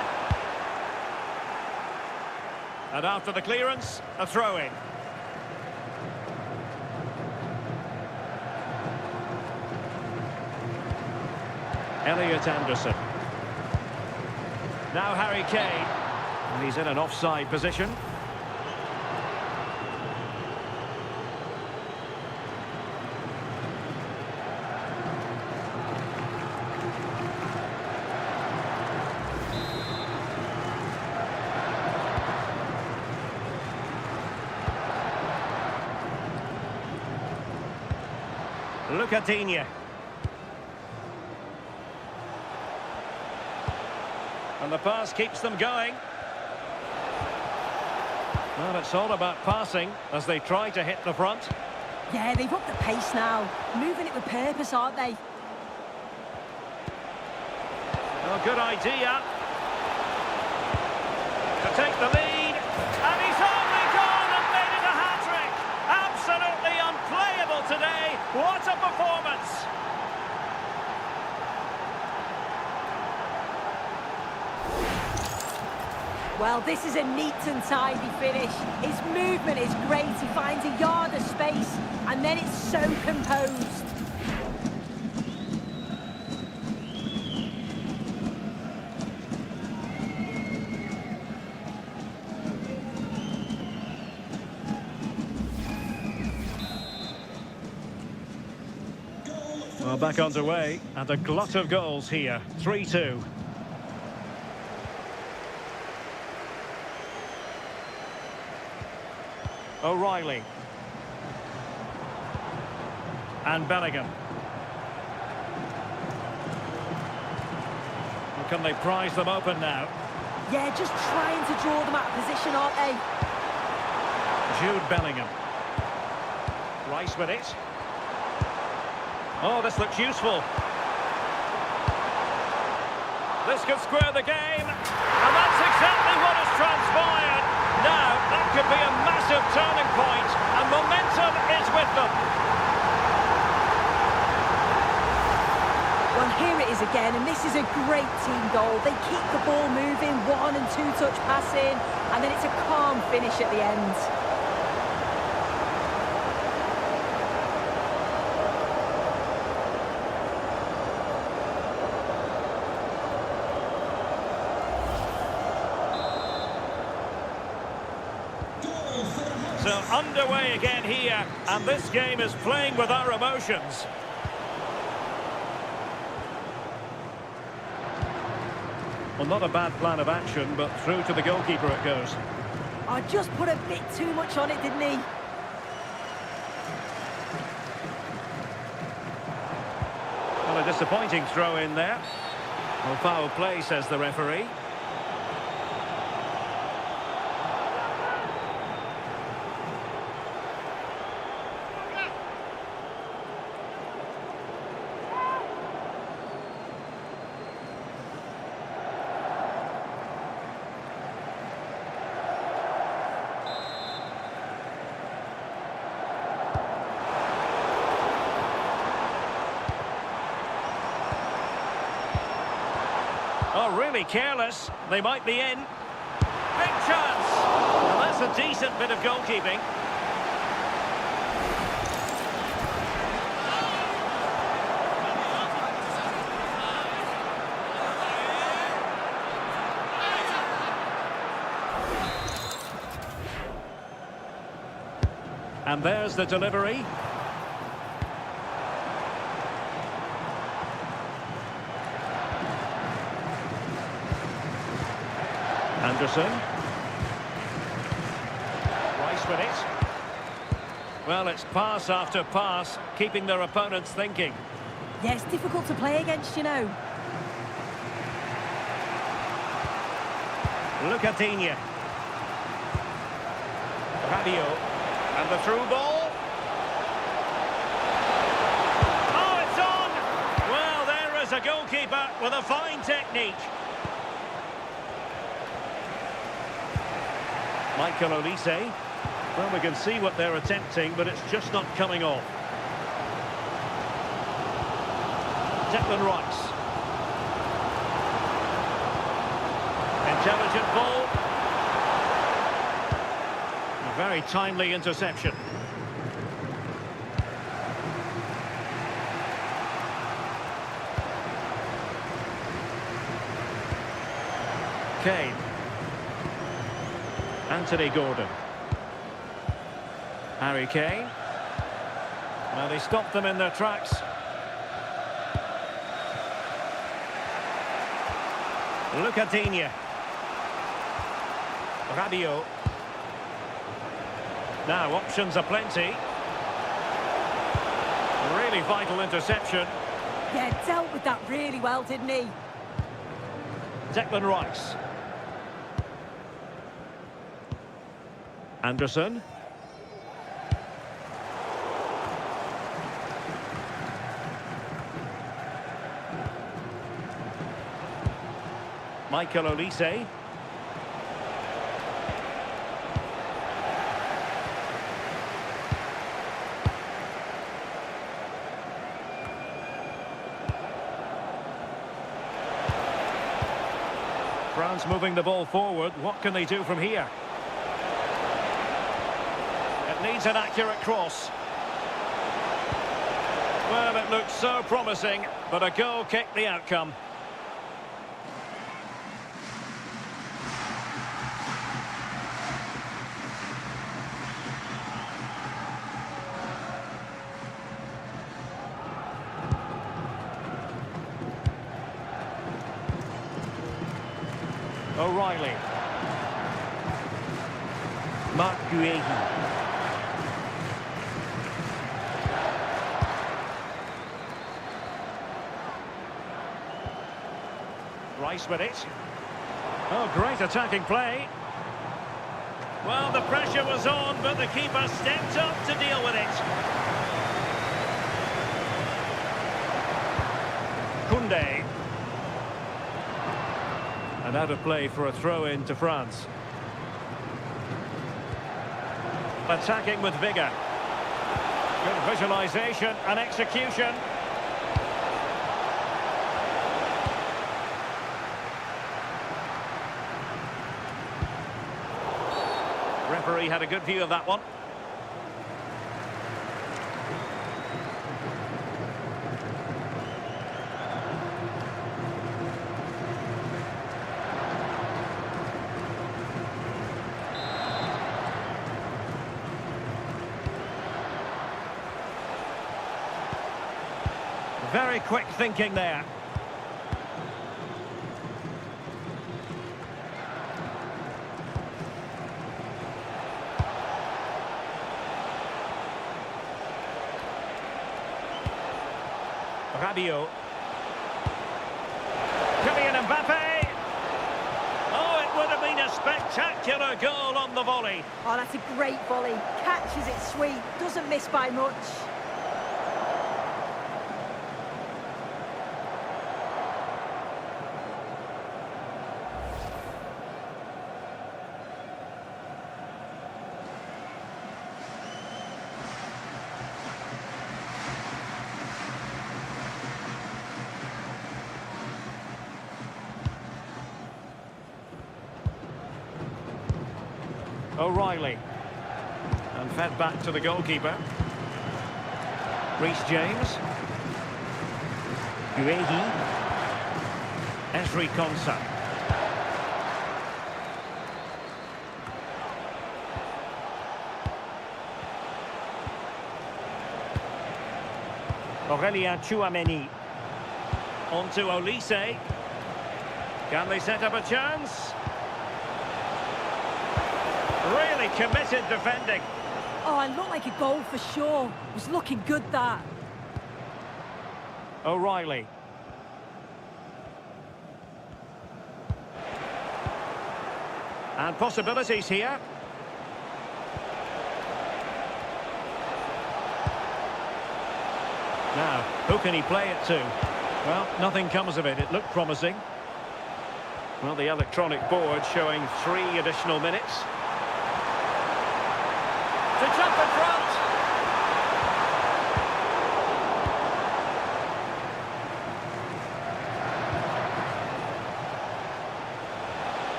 And after the clearance, a throw-in. Elliot Anderson. Now Harry Kane. And he's in an offside position. Look at Digne. And the pass keeps them going. Well, it's all about passing as they try to hit the front. Yeah, they've upped the pace now. Moving it with purpose, aren't they? Oh, good idea. To take the lead. And he's only gone and made it a hat-trick. Absolutely. a performance! Well, this is a neat and tidy finish. His movement is great. He finds a yard of space, and then it's so composed. Well, back underway, and a glut of goals here. 3-2. O'Reilly. And Bellingham. Well, can they prize them open now? Yeah, just trying to draw them out of position, aren't they? Jude Bellingham. Rice with it. Oh, this looks useful. This could square the game. And that's exactly what has transpired. Now, that could be a massive turning point, and momentum is with them. Well, here it is again, and this is a great team goal. They keep the ball moving, 1- and 2-touch passing, and then it's a calm finish at the end. So underway again here, and this game is playing with our emotions. Well, not a bad plan of action, but through to the goalkeeper it goes. I just put a bit too much on it, didn't he? Well, a disappointing throw in there. Well, foul play, says the referee. Oh, really careless. They might be in. Big chance. Well, that's a decent bit of goalkeeping. And there's the delivery. Anderson. Rice with it. Well, it's pass after pass, keeping their opponents thinking. Yeah, it's difficult to play against, you know. Lucatinia. Rabiot. And the through ball. Oh, it's on! Well, there is a goalkeeper with a fine technique. Michael Olise. Well, we can see what they're attempting, but it's just not coming off. Declan Rice. Intelligent ball. A very timely interception. Kane. Anthony Gordon. Harry Kane. Well, they stopped them in their tracks. Lucatinia. Rabiot. Now, options are plenty. Really vital interception. Yeah, dealt with that really well, didn't he? Declan Rice. Anderson. Michael Olise. France moving the ball forward. What can they do from here? It needs an accurate cross. Well, it looked so promising, but a goal kicked the outcome. O'Reilly. Marc Guéhi. Rice with it. Oh, great attacking play. Well, the pressure was on, but the keeper stepped up to deal with it. Koundé. And out of play for a throw-in to France. Attacking with vigour. Good visualisation and execution. Referee had a good view of that one. Very quick thinking there. Rabiot. Kylian Mbappe. Oh, it would have been a spectacular goal on the volley. Oh, that's a great volley. Catches it sweet, doesn't miss by much. O'Reilly. And fed back to the goalkeeper. Reece James. Guéhi. Esri Konsa. Aurélien Tchouaméni. On to Olise. Can they set up a chance? Really committed defending. Oh, it looked like a goal for sure. It was looking good, that. O'Reilly. And possibilities here. Now, who can he play it to? Well, nothing comes of it. It looked promising. Well, the electronic board showing 3 additional minutes. To jump in front.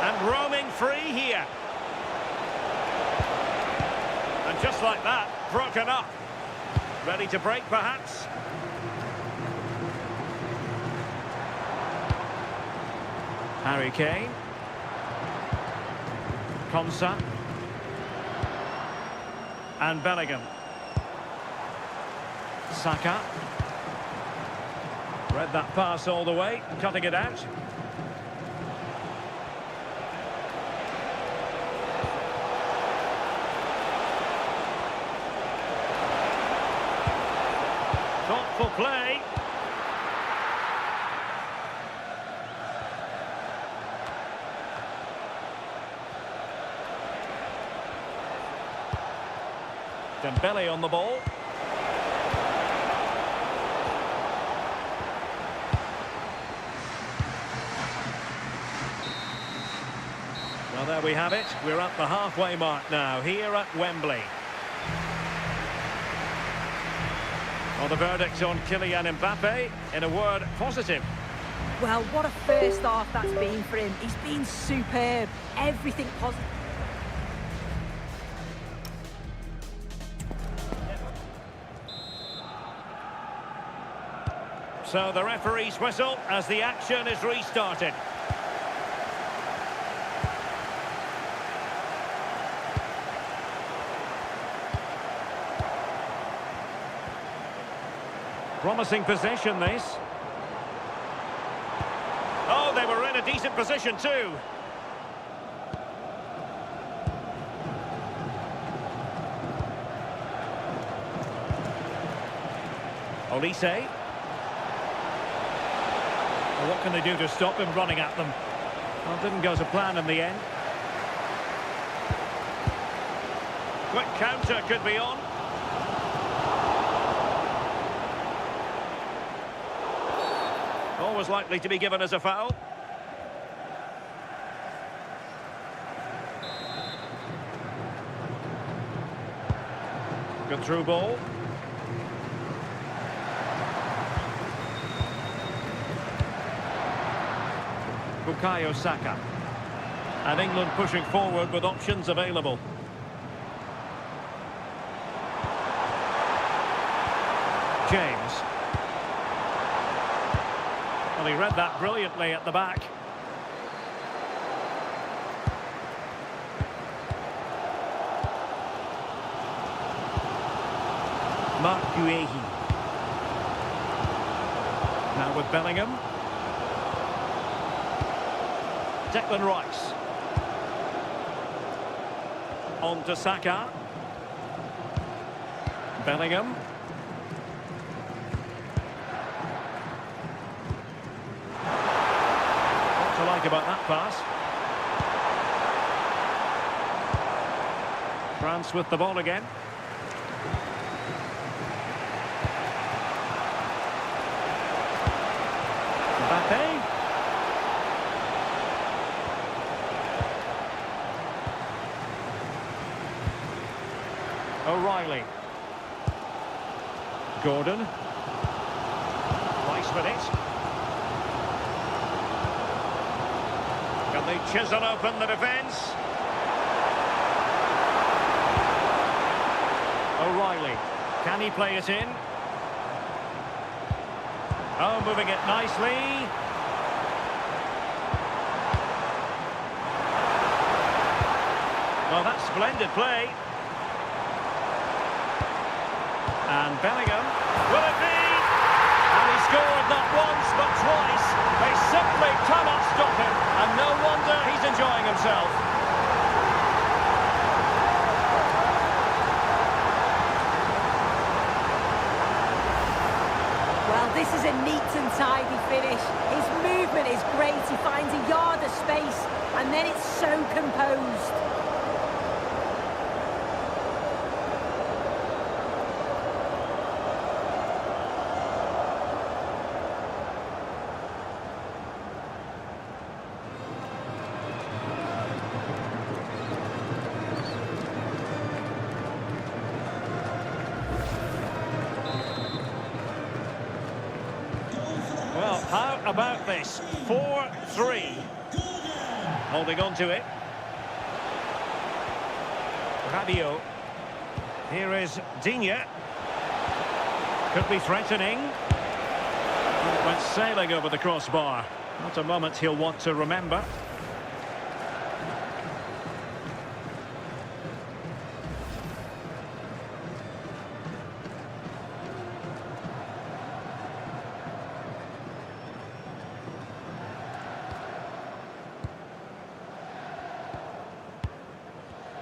And roaming free here. And just like that, broken up. Ready to break, perhaps? Harry Kane. Konsa. And Bellingham. Saka. Read that pass all the way, cutting it out. Thoughtful play. Dembele on the ball. Well, there we have it. We're at the halfway mark now, here at Wembley. Well, the verdict on Kylian Mbappe, in a word, positive. Well, what a first half that's been for him. He's been superb. Everything positive. So the referee's whistle as the action is restarted. Promising possession, this. Oh, they were in a decent position too. Olise. Well, what can they do to stop him running at them? Well, didn't go to plan in the end. Quick counter could be on. Always likely to be given as a foul. Good through ball. Bukayo Saka. And England pushing forward with options available. James. Well, he read that brilliantly at the back. Mark Guehi. Now with Bellingham. Declan Rice. On to Saka. Bellingham. What to like about that pass? France with the ball again. Mbappe. O'Reilly. Gordon. Rice with it. Can they chisel open the defence? O'Reilly. Can he play it in? Oh, moving it nicely. Well, that's splendid play. And Bellingham, will it be? And he scored not once but twice. They simply cannot stop him, and no wonder he's enjoying himself. Well, this is a neat and tidy finish. His movement is great. He finds a yard of space, and then it's so composed. Well, how about this? 4-3. Holding on to it. Rabiot. Here is Digne. Could be threatening. Went sailing over the crossbar. Not a moment he'll want to remember.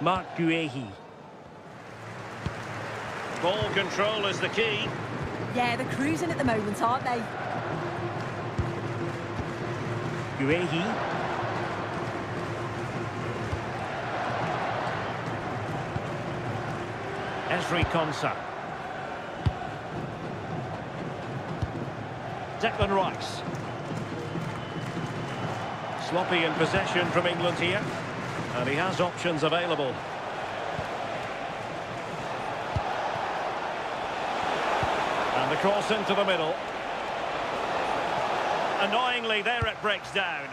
Mark Guehi. Ball control is the key. Yeah, they're cruising at the moment, aren't they? Guehi. Ezri Konsa. Declan Rice. Sloppy in possession from England here. And he has options available. And the Cross into the middle. Annoyingly, there it breaks down.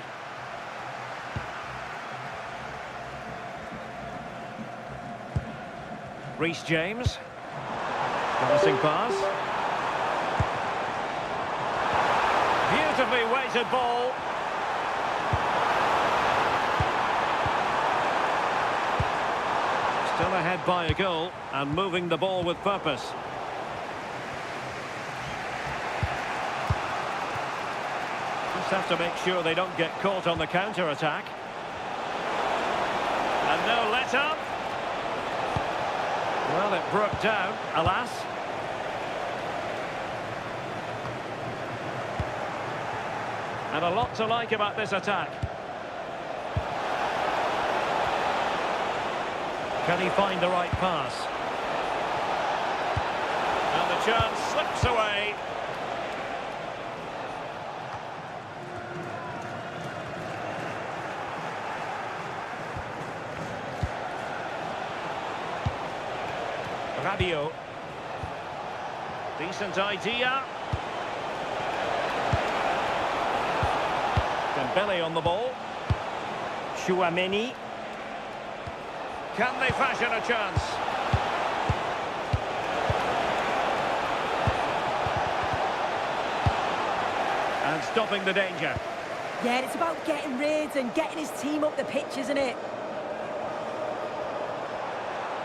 Reece James. Promising pass. Beautifully weighted ball. Still ahead by a goal and moving the ball with purpose. Just have to make sure they don't get caught on the counter-attack. And no let-up. Well, it broke down, alas. And a lot to like about this attack. Can he find the right pass? And the chance slips away. Rabiot. Decent idea. Dembele on the ball. Chouameni. Can they fashion a chance? And stopping the danger. Yeah, it's about getting rid and getting his team up the pitch, isn't it?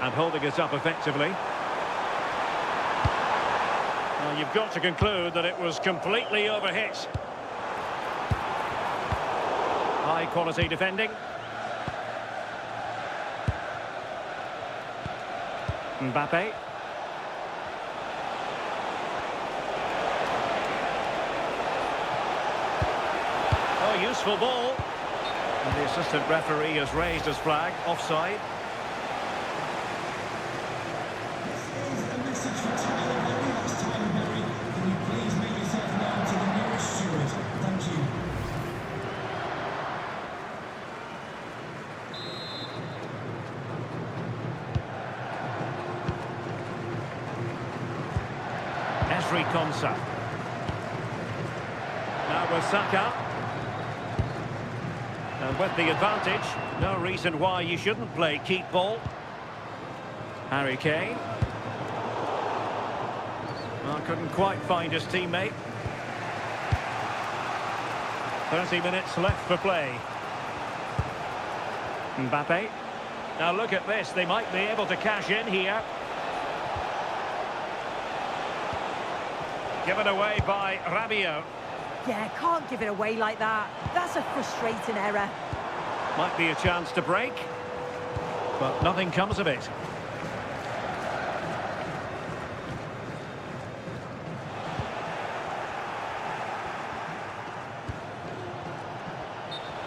And holding it up effectively. Well, you've got to conclude that it was completely overhit. High quality defending. Mbappe. Oh, useful ball. And the assistant referee has raised his flag, offside. Konsa. Now with Saka. And with the advantage, no reason why you shouldn't play keep ball. Harry Kane. Well, couldn't quite find his teammate. 30 minutes left for play. Mbappe. Now look at this, they might be able to cash in here. Given away by Rabiot. Yeah, can't give it away like that. That's a frustrating error. Might be a chance to break, but nothing comes of it.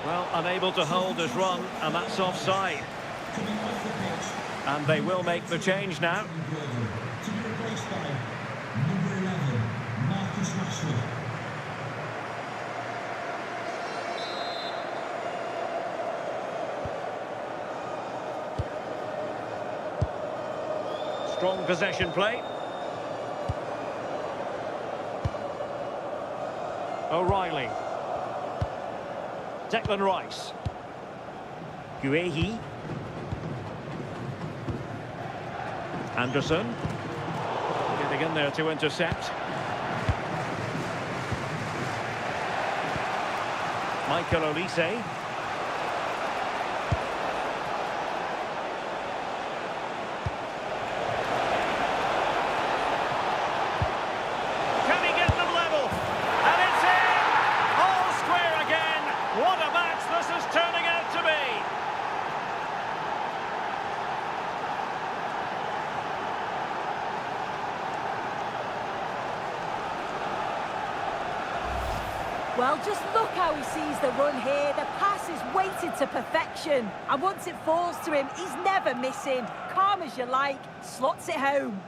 Well, unable to hold his run, and that's offside. And they will make the change now. Strong possession play. O'Reilly. Declan Rice. Guehi. Anderson. Getting in there to intercept. Michael Olise. Well, just look how he sees the run here. The pass is weighted to perfection. And once it falls to him, he's never missing. Calm as you like, slots it home.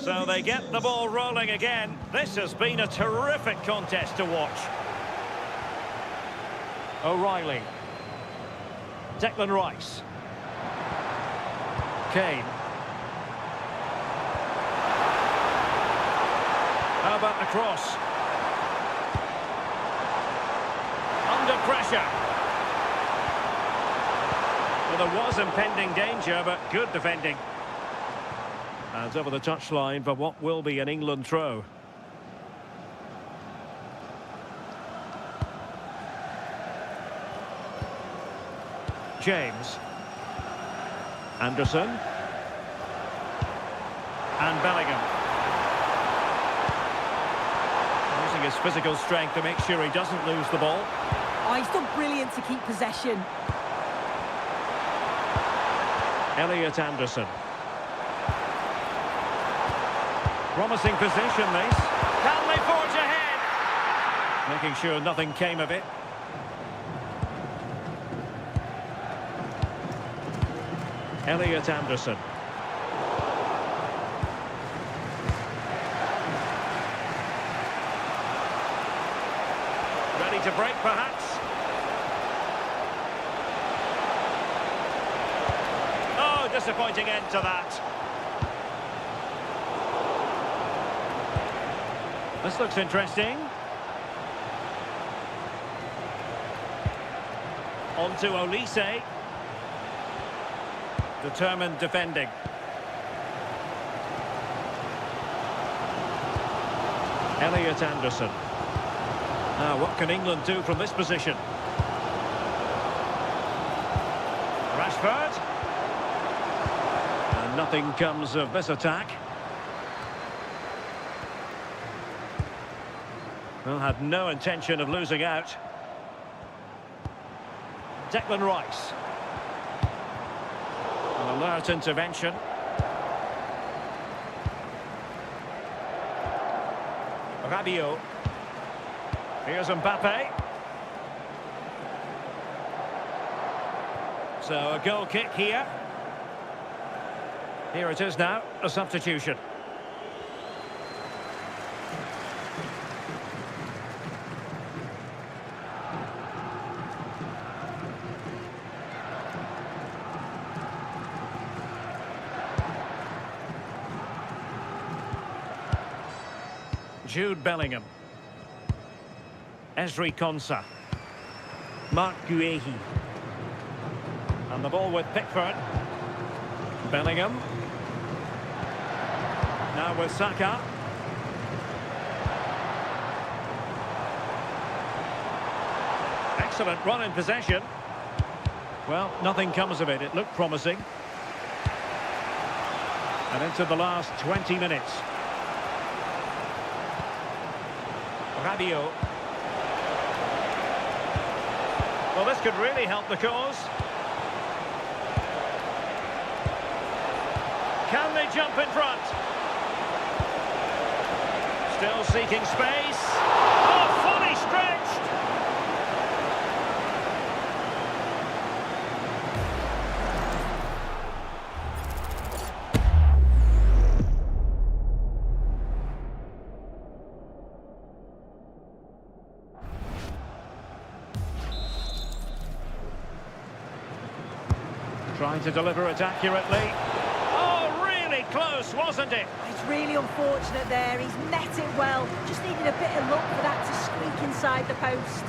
So they get the ball rolling again. This has been a terrific contest to watch. O'Reilly. Declan Rice. Kane. How about the cross? Under pressure. Well, there was impending danger, but good defending. And over the touchline for what will be an England throw. James. Anderson. And Bellingham. Using his physical strength to make sure he doesn't lose the ball. Oh, he's done brilliant to keep possession. Elliot Anderson. Promising position, this. Can they forge ahead? Making sure nothing came of it. Elliot Anderson. Ready to break, perhaps? Oh, disappointing end to that. This looks interesting. On to Olise. Determined defending. Elliot Anderson. Now, what can England do from this position? Rashford. And nothing comes of this attack. Well, had no intention of losing out. Declan Rice. An alert intervention. Rabiot. Here's Mbappe. So a goal kick here. Here it is now, a substitution. Jude Bellingham. Ezri Konsa. Mark Guehi. And the ball with Pickford. Bellingham. Now with Saka. Excellent run in possession. Well, nothing comes of it. It looked promising. And into the last 20 minutes. Rabiot. Well, this could really help the cause. Can they jump in front? Still seeking space. Oh, fully stretched. Trying to deliver it accurately. Oh, really close, wasn't it? It's really unfortunate there. He's met it well. Just needed a bit of luck for that to squeak inside the post.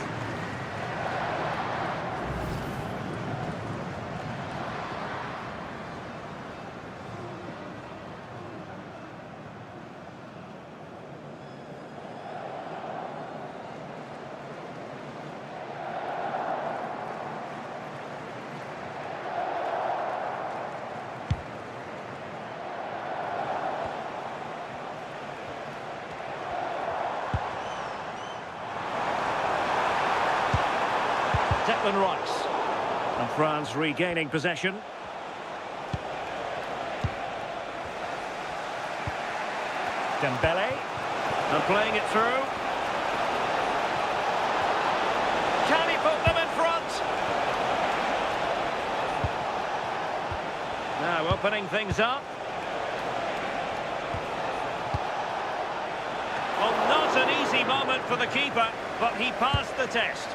Declan Rice. And France regaining possession. Dembele. And playing it through. Can he put them in front? Now opening things up. easy moment for the keeper, but he passed the test.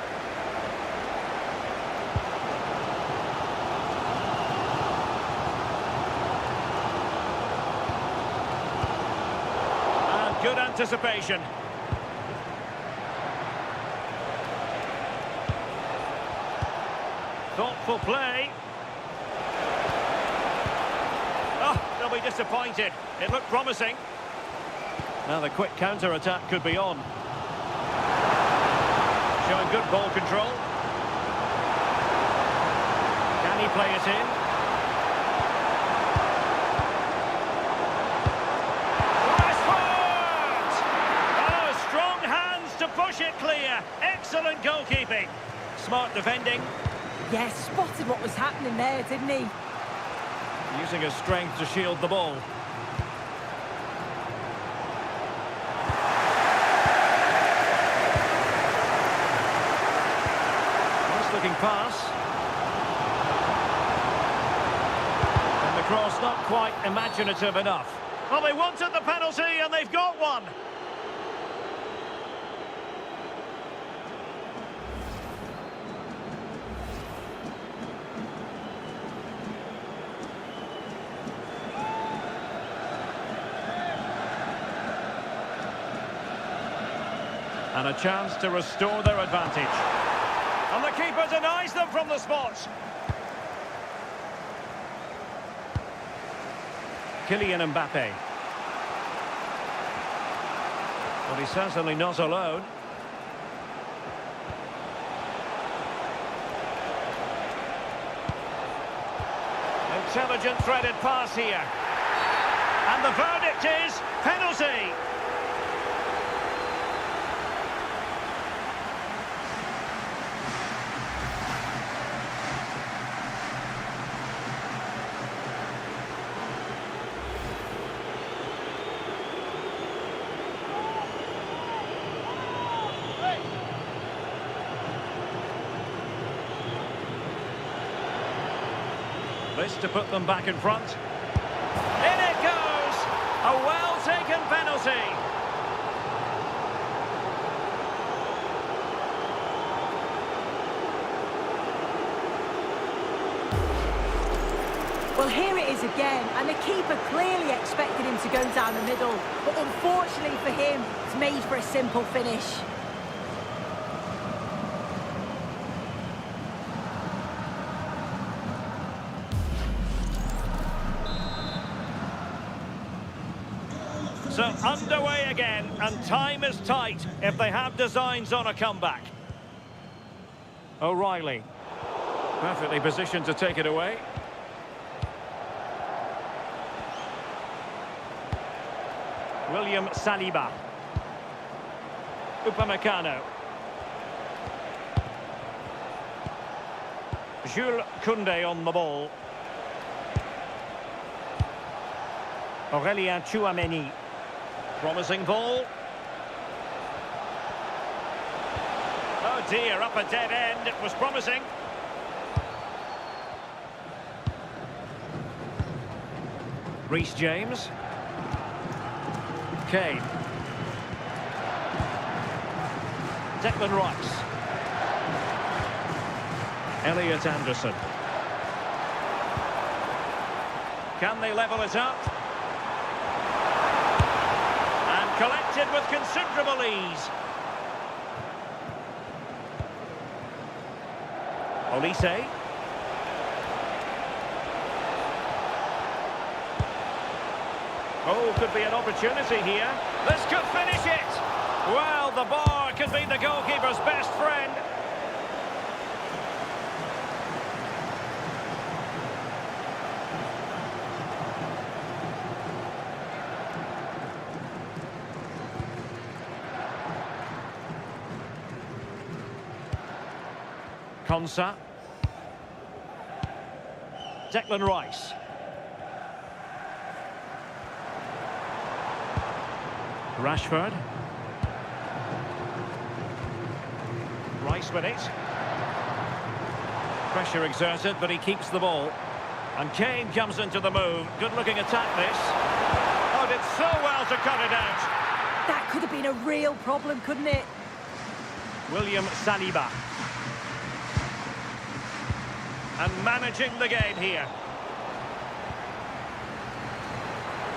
And good anticipation. Thoughtful play. Oh, they'll be disappointed. It looked promising. Now the quick counter-attack could be on. Showing good ball control. Can he play it in? Rashford! Oh, strong hands to push it clear. Excellent goalkeeping. Smart defending. Yes, spotted what was happening there, didn't he? Using his strength to shield the ball. Nice looking pass. And the cross not quite imaginative enough. Well, they wanted the penalty and they've got one. And a chance to restore their advantage. And the keeper denies them from the spot. Kylian Mbappe. Well, he's certainly not alone. Intelligent threaded pass here. And the verdict is penalty. This to put them back in front. In it goes! A well-taken penalty. Well, here it is again, and the keeper clearly expected him to go down the middle, but unfortunately for him, it's made for a simple finish. So underway again, and time is tight if they have designs on a comeback. O'Reilly. Perfectly positioned to take it away. William Saliba. Upamecano. Jules Koundé on the ball. Aurélien Tchouameni. Promising ball. Oh dear, up a dead end. It was promising. Reece James. Kane. Declan Rice. Elliot Anderson. Can they level it up? And collected with considerable ease. Olise. Oh, could be an opportunity here. This could finish it. Well, the bar could be the goalkeeper's best friend. Konsa. Declan Rice. Rashford. Rice with it. Pressure exerted, but he keeps the ball. And Kane comes into the move. Good looking attack this. Oh, did so well to cut it out. That could have been a real problem, couldn't it? William Saliba. And managing the game here.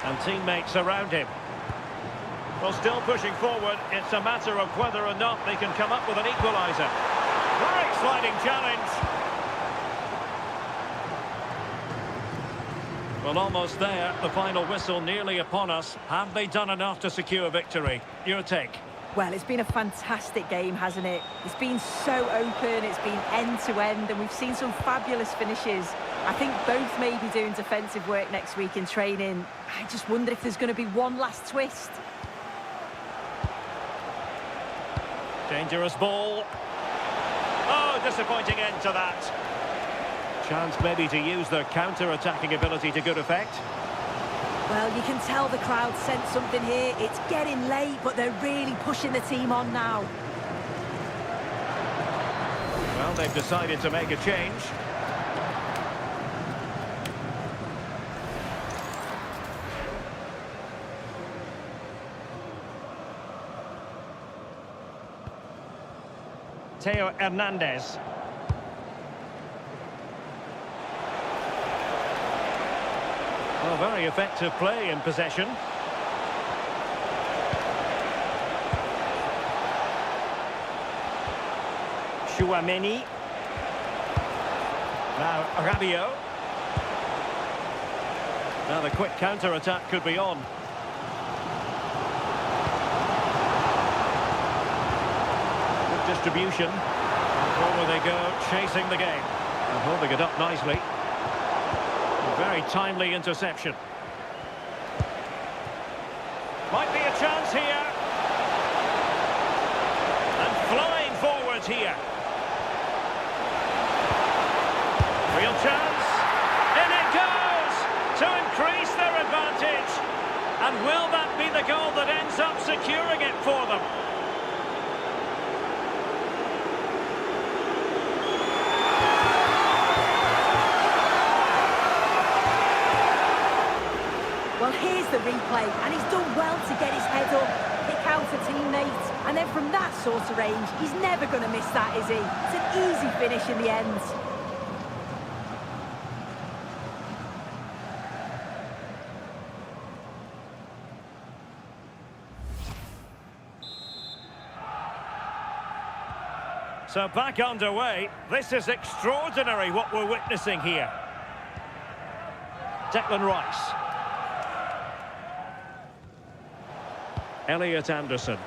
And teammates around him. Well, still pushing forward. It's a matter of whether or not they can come up with an equaliser. Great sliding challenge. Well, almost there. The final whistle nearly upon us. Have they done enough to secure victory? Your take? Well, it's been a fantastic game, hasn't it? It's been so open, it's been end-to-end, and we've seen some fabulous finishes. I think both may be doing defensive work next week in training. I just wonder if there's going to be one last twist. Dangerous ball. Oh, disappointing end to that. Chance maybe to use their counter-attacking ability to good effect. Well, you can tell the crowd sense something here. It's getting late, but they're really pushing the team on now. Well, they've decided to make a change. Theo Hernandez. Well, very effective play in possession. Chouameni. Now Rabiot. Now the quick counter-attack could be on. Good distribution. Forward they go, chasing the game. And holding it up nicely. Very timely interception. Might be a chance here. And flying forwards here. Real chance. In it goes to increase their advantage. And will that be the goal that ends up securing it for them? Well, here's the replay, and he's done well to get his head up, pick out a teammate, and then from that sort of range, he's never going to miss that, is he? It's an easy finish in the end. So back underway. This is extraordinary what we're witnessing here. Declan Rice. Elliot Anderson.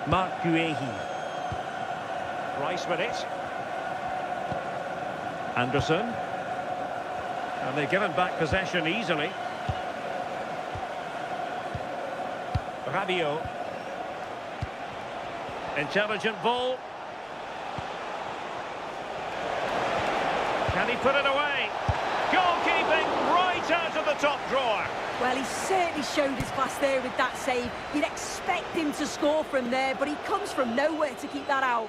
Marc Guehi. Rice with it. Anderson. And they've given back possession easily. Rabiot. Intelligent ball. Can he put it away? Goalkeeping right out of the top drawer. Well, he certainly showed his class there with that save. You'd expect him to score from there, but he comes from nowhere to keep that out.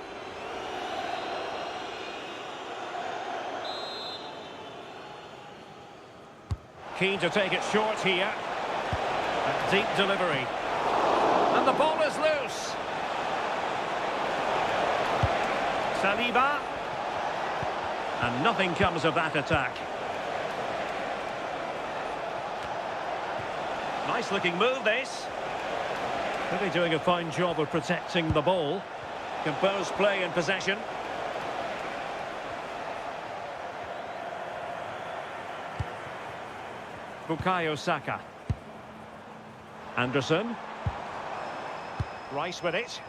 Keen to take it short here. A deep delivery. And the ball is loose. Saliba. And nothing comes of that attack. Nice looking move, this. Really doing a fine job of protecting the ball. Composed play in possession. Bukayo Saka. Anderson. Rice with it.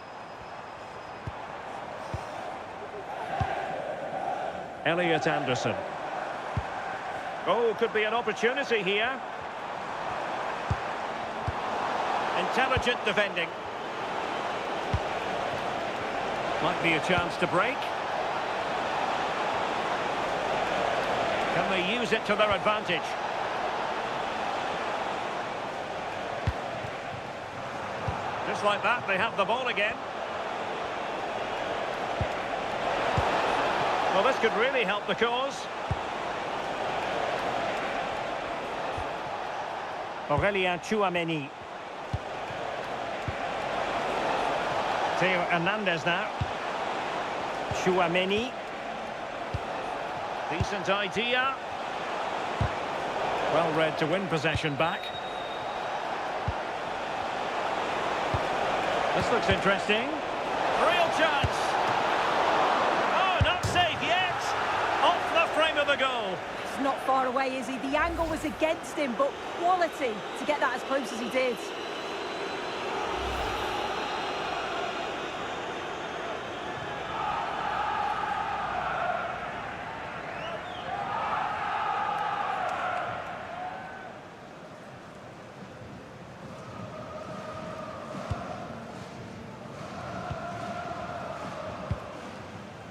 Elliot Anderson. Oh, could be an opportunity here. Intelligent defending. Might be a chance to break. Can they use it to their advantage? Just like that, they have the ball again. Well, this could really help the cause. Aurelien Tchouameni. Theo Hernandez now. Tchouameni. Decent idea. Well read to win possession back. This looks interesting. Real chance. Oh, not safe yet. Off the frame of the goal. He's not far away, is he? The angle was against him, but quality to get that as close as he did.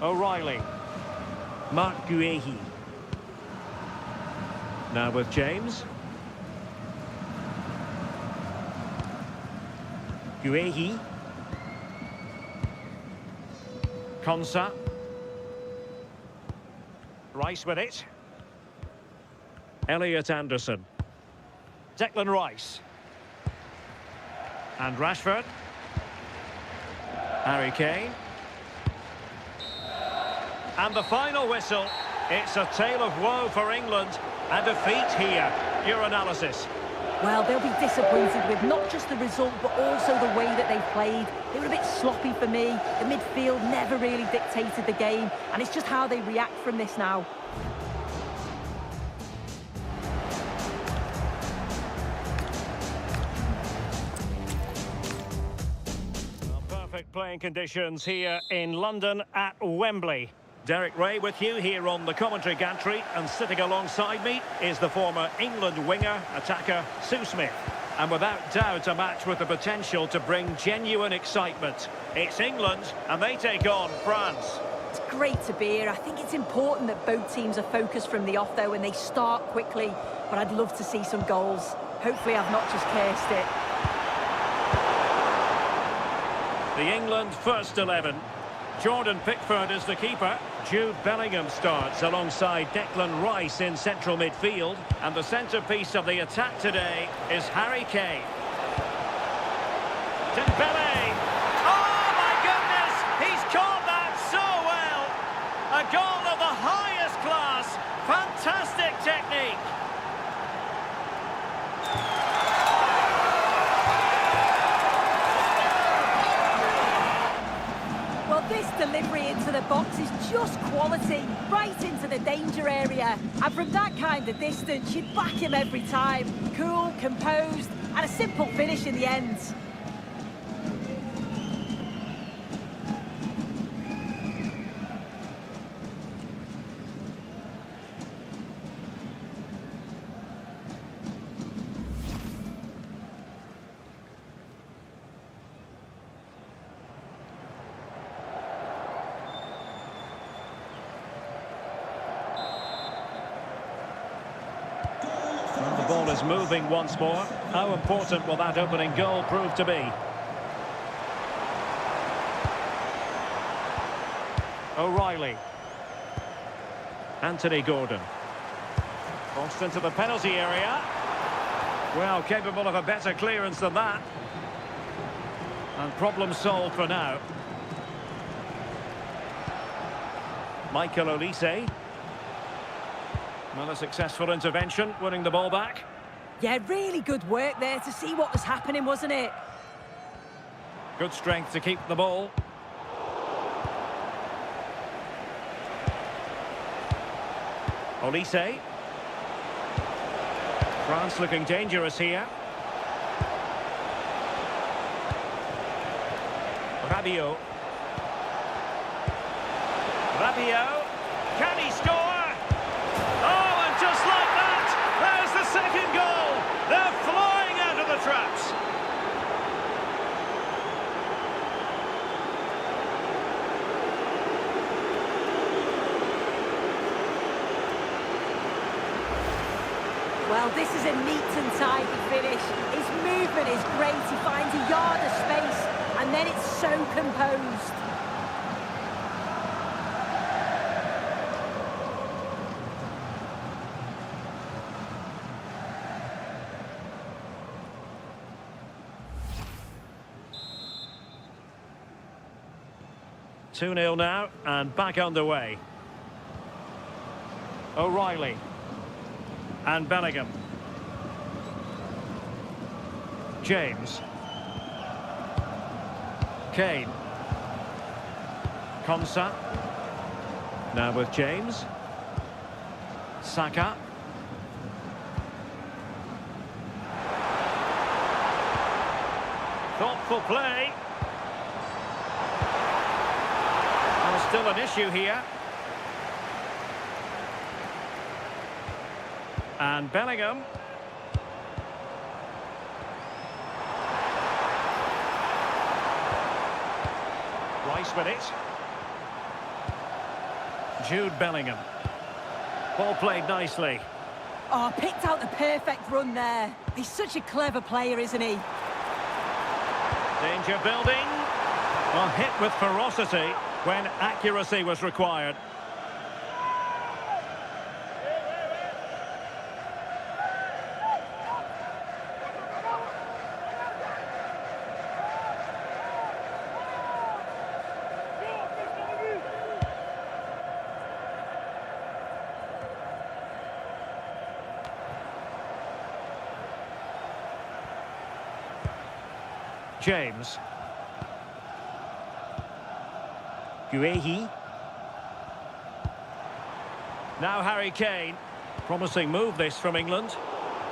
O'Reilly. Marc Guéhi. Now with James. Guéhi. Konsa. Rice with it. Elliot Anderson. Declan Rice. And Rashford. Harry Kane. And the final whistle. It's a tale of woe for England. And defeat here. Your analysis. Well, they'll be disappointed with not just the result, but also the way that they've played. They were a bit sloppy for me. The midfield never really dictated the game. And it's just how they react from this now. Perfect playing conditions here in London at Wembley. Derek Ray with you here on the commentary gantry, and sitting alongside me is the former England winger, attacker Sue Smith. And without doubt a match with the potential to bring genuine excitement. It's England and they take on France. It's great to be here. I think it's important that both teams are focused from the off though and they start quickly, but I'd love to see some goals. Hopefully I've not just cursed it. The England first 11. Jordan Pickford is the keeper. Jude Bellingham starts alongside Declan Rice in central midfield. And the centrepiece of the attack today is Harry Kane. Dembele! Oh my goodness! He's caught that so well! A goal of the highest class. Fantastic technique. This delivery into the box is just quality, right into the danger area. And from that kind of distance, you'd back him every time. Cool, composed, and a simple finish in the end. The ball is moving once more. How important will that opening goal prove to be? O'Reilly. Anthony Gordon. Crossed into the penalty area. Well, capable of a better clearance than that. And problem solved for now. Michael Olise. Well, a successful intervention, winning the ball back. Yeah, really good work there to see what was happening, wasn't it? Good strength to keep the ball. Olise. France looking dangerous here. Rabiot. Rabiot. Can he score? Oh, and just like that, there's the second goal. They're flying out of the traps. Well, this is a neat and tidy finish. His movement is great. He finds a yard of space, and then it's so composed. 2-0 now, and back underway. O'Reilly. And Bellingham. James. Kane. Konsa. Now with James. Saka. Thoughtful play. Well, still an issue here. And Bellingham. Rice with it. Jude Bellingham. Ball played nicely. Oh, picked out the perfect run there. He's such a clever player, isn't he? Danger building. Well, hit with ferocity when accuracy was required. James. Guehi. Now Harry Kane. Promising move this from England,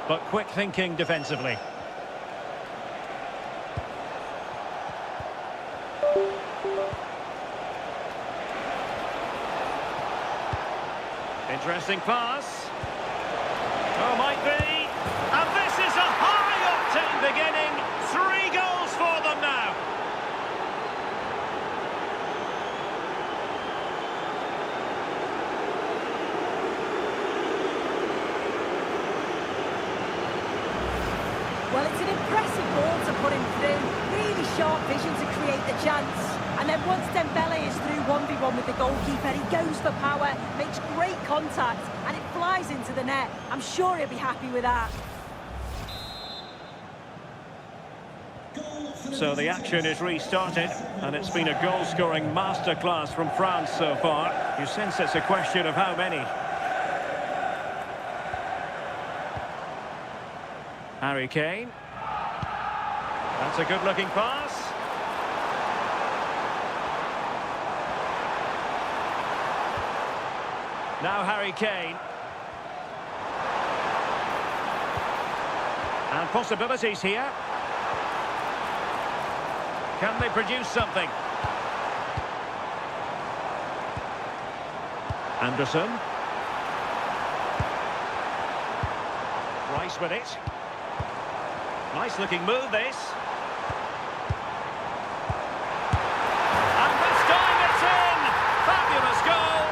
but quick thinking defensively. Interesting pass. Oh, might be. And this is a high-octane beginning. 3 goals for them now. Well, it's an impressive ball to put him through. Really sharp vision to create the chance. And then once Dembele is through 1v1 with the goalkeeper, he goes for power, makes great contact, and it flies into the net. I'm sure he'll be happy with that. So the action is restarted, and it's been a goal-scoring masterclass from France so far. You sense it's a question of how many. Harry Kane. That's a good-looking pass. Now Harry Kane. And possibilities here. Can they produce something? Anderson. Rice with it. Nice looking move this. And this time it's in! Fabulous goal!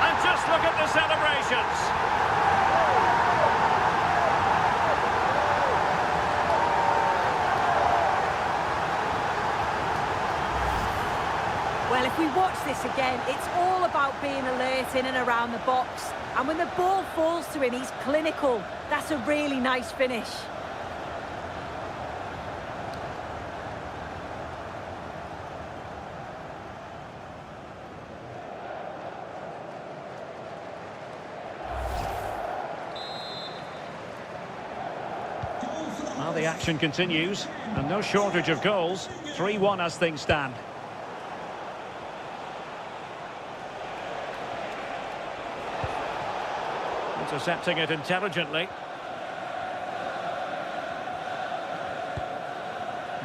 And just look at the celebrations. Well, if we watch this again, it's all about being alert in and around the box. And when the ball falls to him, he's clinical. That's a really nice finish. Well, the action continues, and no shortage of goals. 3-1 as things stand. Intercepting it intelligently.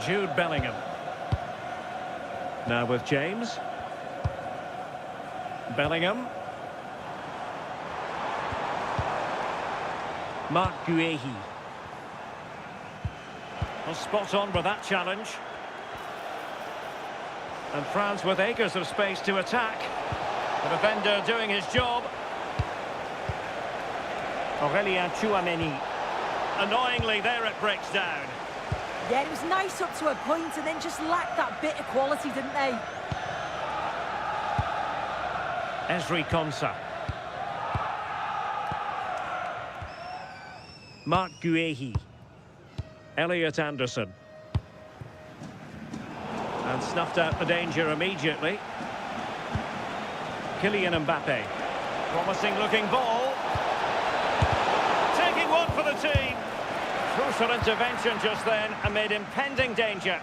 Jude Bellingham. Now with James. Bellingham. Marc Guehi. Well, spot on with that challenge. And France with acres of space to attack. The defender doing his job. Aurélien Tchouaméni. Annoyingly, there it breaks down. Yeah, it was nice up to a point and then just lacked that bit of quality, didn't they? Ezri Konsa. Marc Guehi. Elliot Anderson. And snuffed out the danger immediately. Kylian Mbappe. Promising looking ball. Taking one for the team. Crucial intervention just then amid impending danger.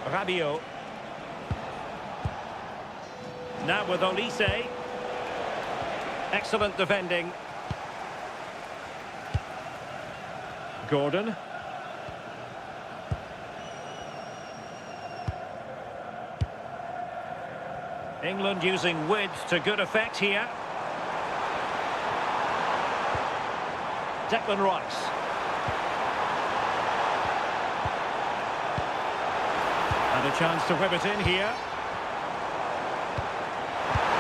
Rabiot. Now with Olise. Excellent defending. Gordon. England using width to good effect here. Declan Rice. And a chance to whip it in here.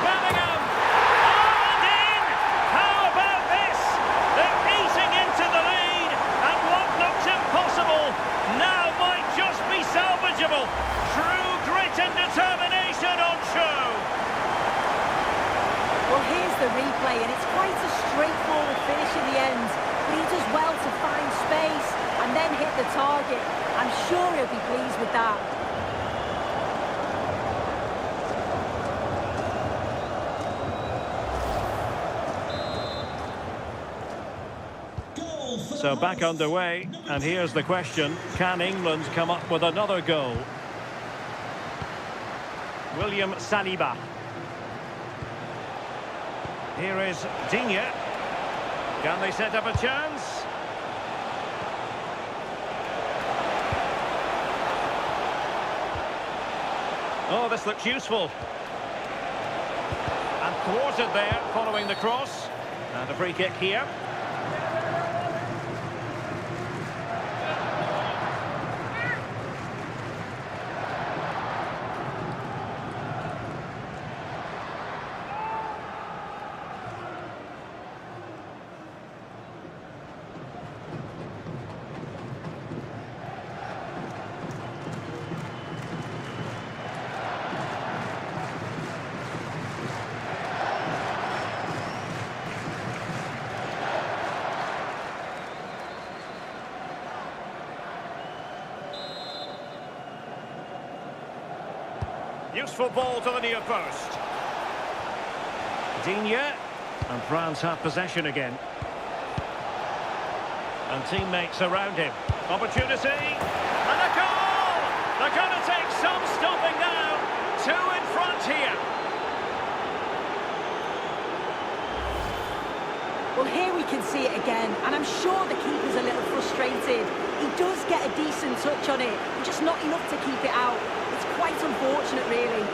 Bellingham! Oh, and in! How about this? They're eating into the lead, and what looked impossible now might just be salvageable. True grit and determination on show. Well, here's the replay, and it's quite a straightforward finish in the end. But he does well to find space and then hit the target. I'm sure he'll be pleased with that. So back underway, and here's the question: can England come up with another goal? William Saliba. Here is Digne. Can they set up a chance? Oh, this looks useful. And thwarted there, following the cross. And a free kick here. Useful ball to the near post. Digne, and France have possession again. And teammates around him. Opportunity, and a goal! They're going to take some stopping now. Two in front here. Well, here we can see it again, and I'm sure the keeper's a little frustrated. He does get a decent touch on it, but just not enough to keep it out. It's quite unfortunate, really.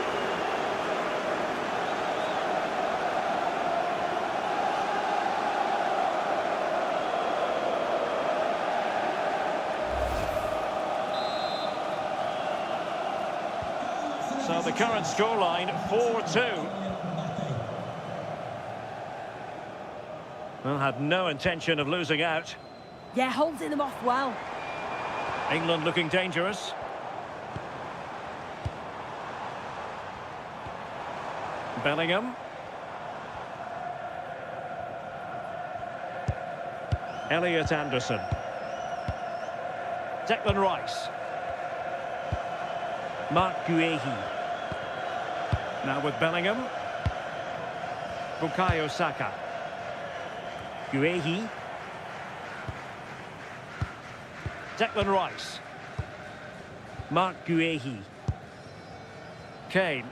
So the current scoreline, 4-2. Well, had no intention of losing out. Yeah, holding them off well. England looking dangerous. Bellingham. Elliot Anderson. Declan Rice. Marc Guehi. Now with Bellingham. Bukayo Saka. Guehi. Declan Rice. Marc Guehi. Kane.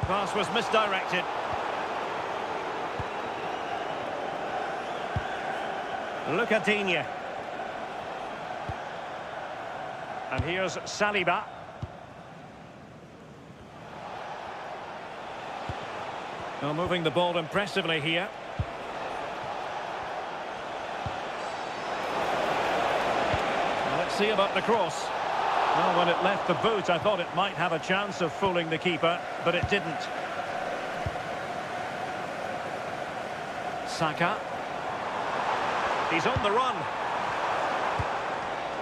Pass was misdirected. Look at Digne. And here's Saliba. Now moving the ball impressively here. Well, let's see about the cross. Well, when it left the boot, I thought it might have a chance of fooling the keeper, but it didn't. Saka. He's on the run.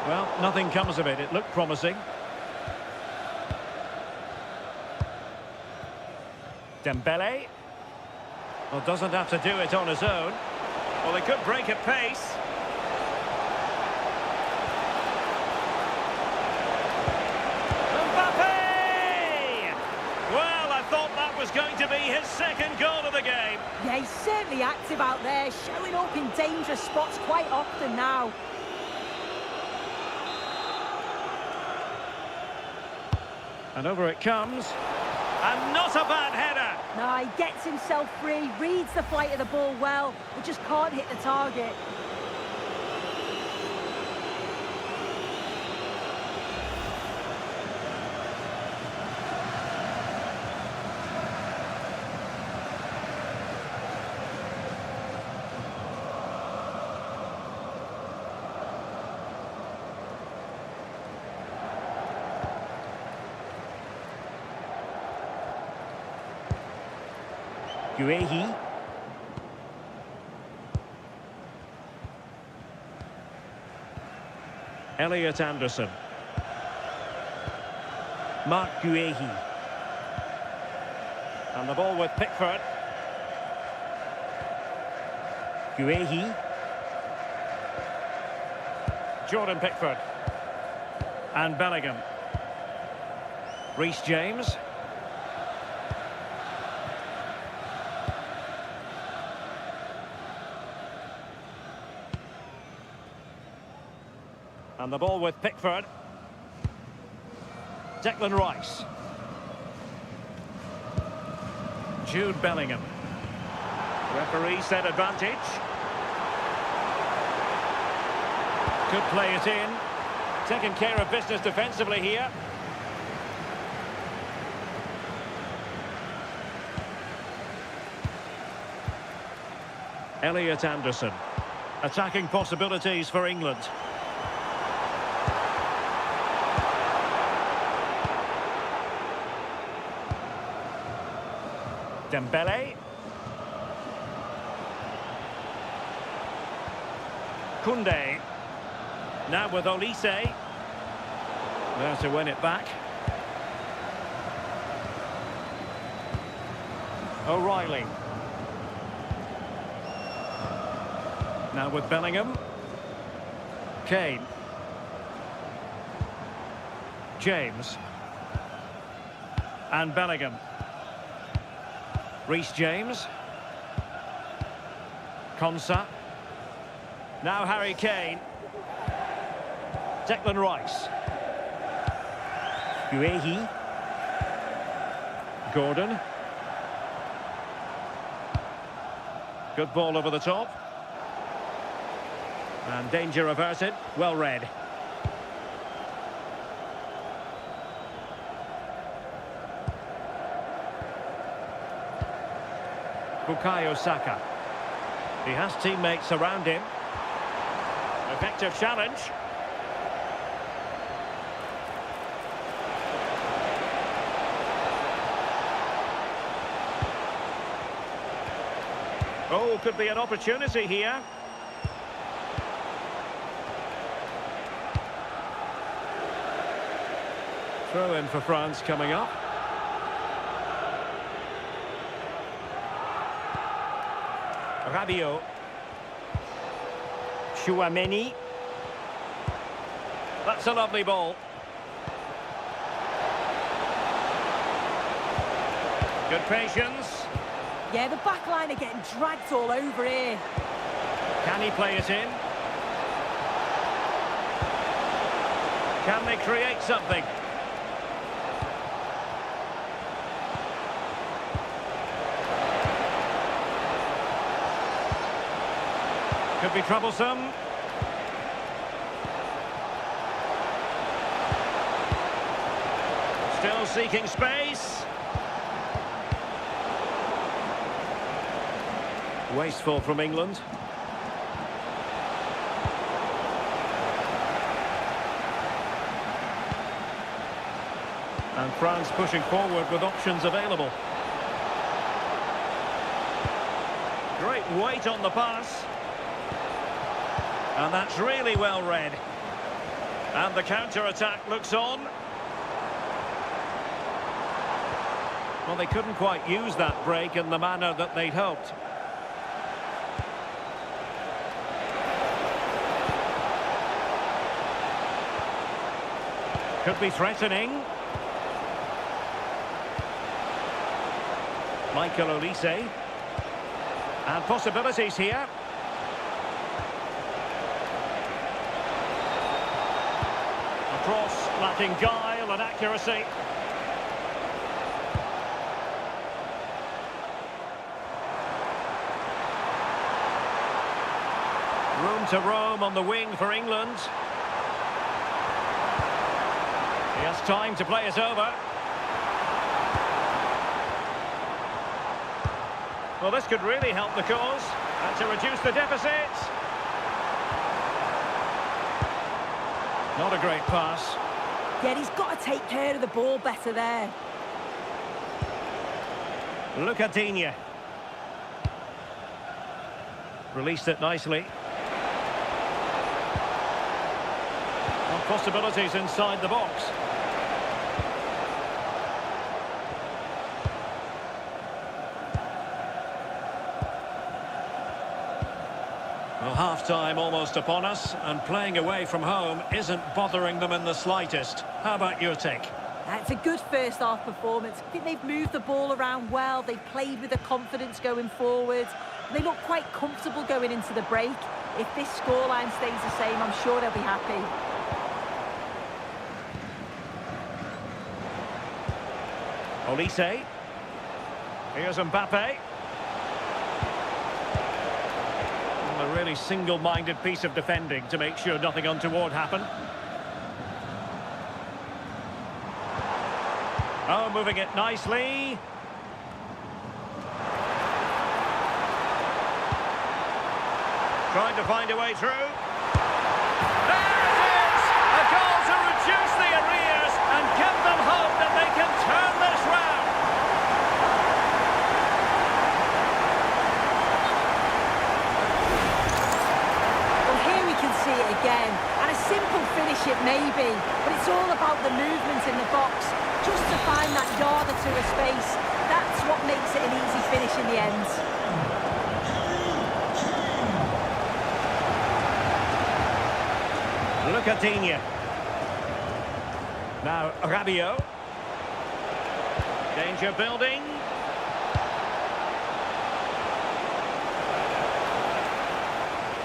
Well, nothing comes of it. It looked promising. Dembele. Well, doesn't have to do it on his own. Well, they could break at pace. was going to be his second goal of the game. Yeah, he's certainly active out there, showing up in dangerous spots quite often now. And over it comes. And not a bad header. No, he gets himself free, reads the flight of the ball well, but just can't hit the target. Guehi. Elliot Anderson. Mark Guehi. And the ball with Pickford. Guehi. Jordan Pickford. And Bellingham. Reece James. And the ball with Pickford. Declan Rice. Jude Bellingham. Referee said advantage. Could play it in. Taking care of business defensively here. Elliot Anderson. Attacking possibilities for England. Dembele. Koundé. Now with Olise. There to win it back. O'Reilly. Now with Bellingham. Kane. James. And Bellingham. Reece James. Konsa. Now Harry Kane. Declan Rice. Guehi. Gordon. Good ball over the top. And danger averted. Well read. Bukayo Saka. He has teammates around him. Effective challenge. Oh, could be an opportunity here. Throw in for France coming up. Rabiot. Chouameni. That's a lovely ball. Good patience. Yeah, the back line are getting dragged all over here. Can he play it in? Can they create something? Could be troublesome. Still seeking space. Wasteful from England. And France pushing forward with options available. Great weight on the pass. And that's really well read. And the counter-attack looks on. Well, they couldn't quite use that break in the manner that they'd hoped. Could be threatening. Michael Olise. And possibilities here. A cross lacking guile and accuracy. Room to roam on the wing for England. He has time to play it over. Well, this could really help the cause and to reduce the deficit. Not a great pass. Yeah, he's got to take care of the ball better there. Lucadinha. Released it nicely. And possibilities inside the box. Well, half-time almost upon us, and playing away from home isn't bothering them in the slightest. How about your take? It's a good first-half performance. I think they've moved the ball around well. They've played with the confidence going forward. They look quite comfortable going into the break. If this scoreline stays the same, I'm sure they'll be happy. Olise. Here's Mbappe. A really single-minded piece of defending to make sure nothing untoward happened. Oh, moving it nicely. Trying to find a way through. There it is! A goal to reduce the arrears and give them hope that they can turn this round. See it again, and a simple finish it may be, but it's all about the movement in the box, just to find that yard or two of space. That's what makes it an easy finish in the end. Lucadinha. Now Rabiot. Danger building.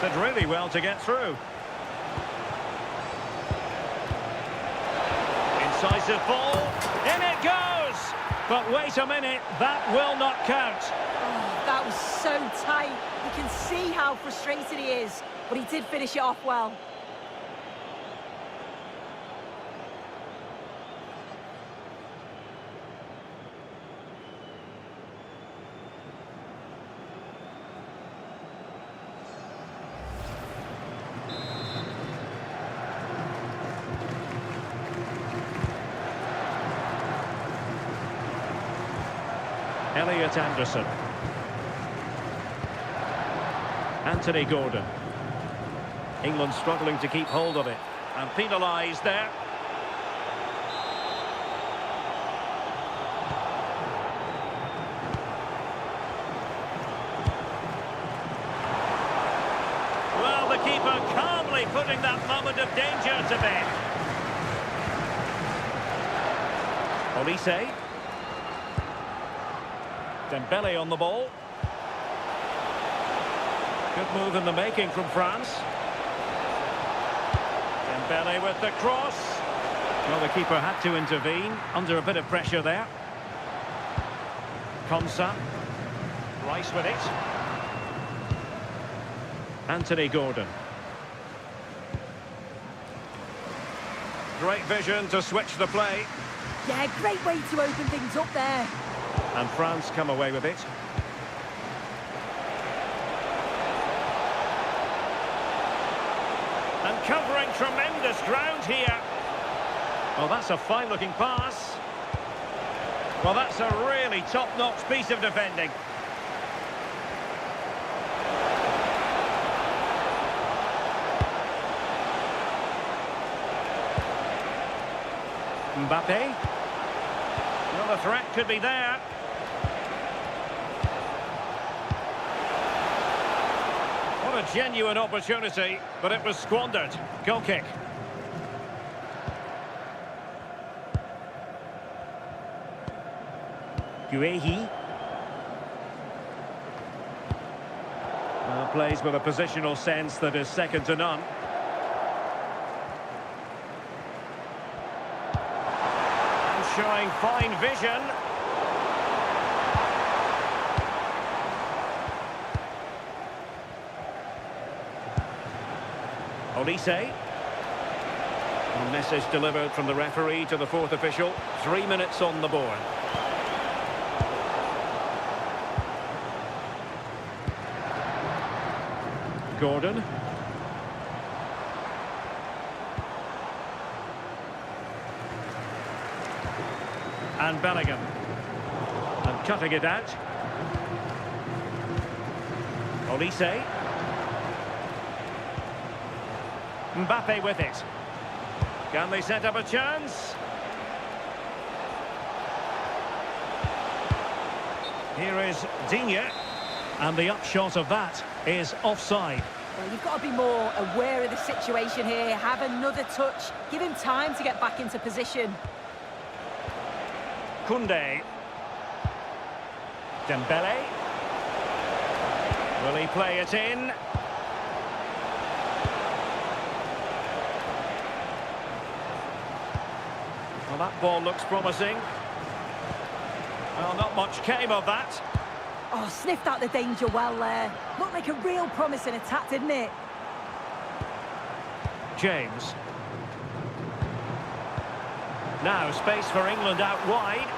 Did really well to get through. Incisive ball, in it goes! But wait a minute, that will not count. Oh, that was so tight. You can see how frustrated he is, but he did finish it off well. Elliot Anderson. Anthony Gordon. England struggling to keep hold of it. And penalised there. Well, the keeper calmly putting that moment of danger to bed. Olise. Dembele on the ball. Good move in the making from France. Dembele with the cross. Well, the keeper had to intervene under a bit of pressure there. Konsa. Rice with it. Anthony Gordon. Great vision to switch the play. Yeah, great way to open things up there. And France come away with it. And covering tremendous ground here. Well, that's a fine-looking pass. Well, that's a really top-notch piece of defending. Mbappe. Well, the threat could be there. What a genuine opportunity, but it was squandered. Goal kick. Guehi. plays with a positional sense that is second to none. And showing fine vision. Olise. A message delivered from the referee to the fourth official. 3 minutes on the board. Gordon. And Bellingham. And cutting it out. Olise. Mbappe with it. Can they set up a chance? Here is Digne. And the upshot of that is offside. Well, you've got to be more aware of the situation here. Have another touch. Give him time to get back into position. Koundé. Dembele. Will he play it in? Well, that ball looks promising. Well, not much came of that. Oh, sniffed out the danger well there. Looked like a real promising attack, didn't it? James. Now space for England out wide.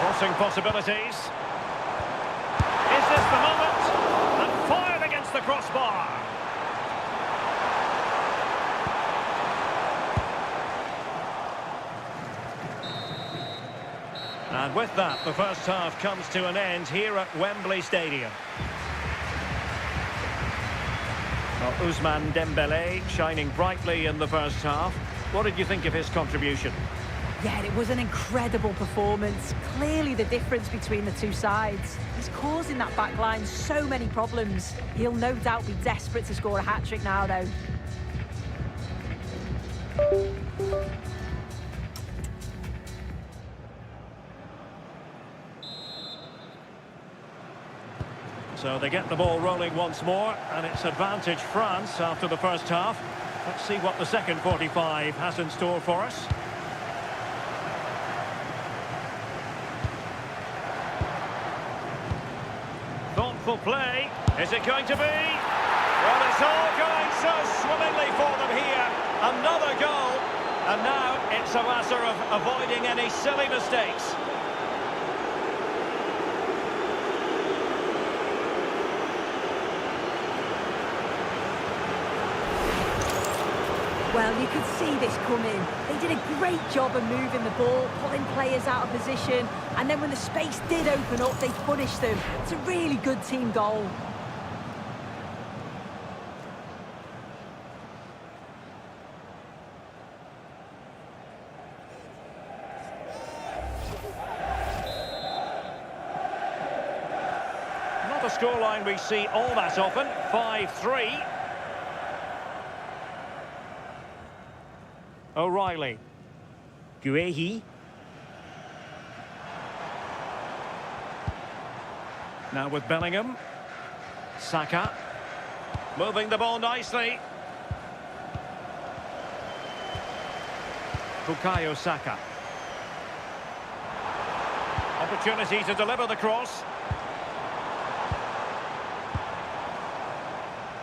Crossing possibilities. Is this the moment? And fired against the crossbar. And with that, the first half comes to an end here at Wembley Stadium. Well, Ousmane Dembele shining brightly in the first half. What did you think of his contribution? Yeah, it was an incredible performance. Clearly the difference between the two sides. He's causing that back line so many problems. He'll no doubt be desperate to score a hat-trick now, though. So they get the ball rolling once more, and it's advantage France after the first half. Let's see what the second 45 has in store for us. Thoughtful play. Is it going to be? Well, it's all going so swimmingly for them here. Another goal. And now it's a matter of avoiding any silly mistakes. Well, you could see this coming. They did a great job of moving the ball, pulling players out of position, and then when the space did open up, they punished them. It's a really good team goal. Not a scoreline we see all that often. 5-3. O'Reilly. Guehi. Now with Bellingham. Saka. Moving the ball nicely. Bukayo Saka. Opportunity to deliver the cross.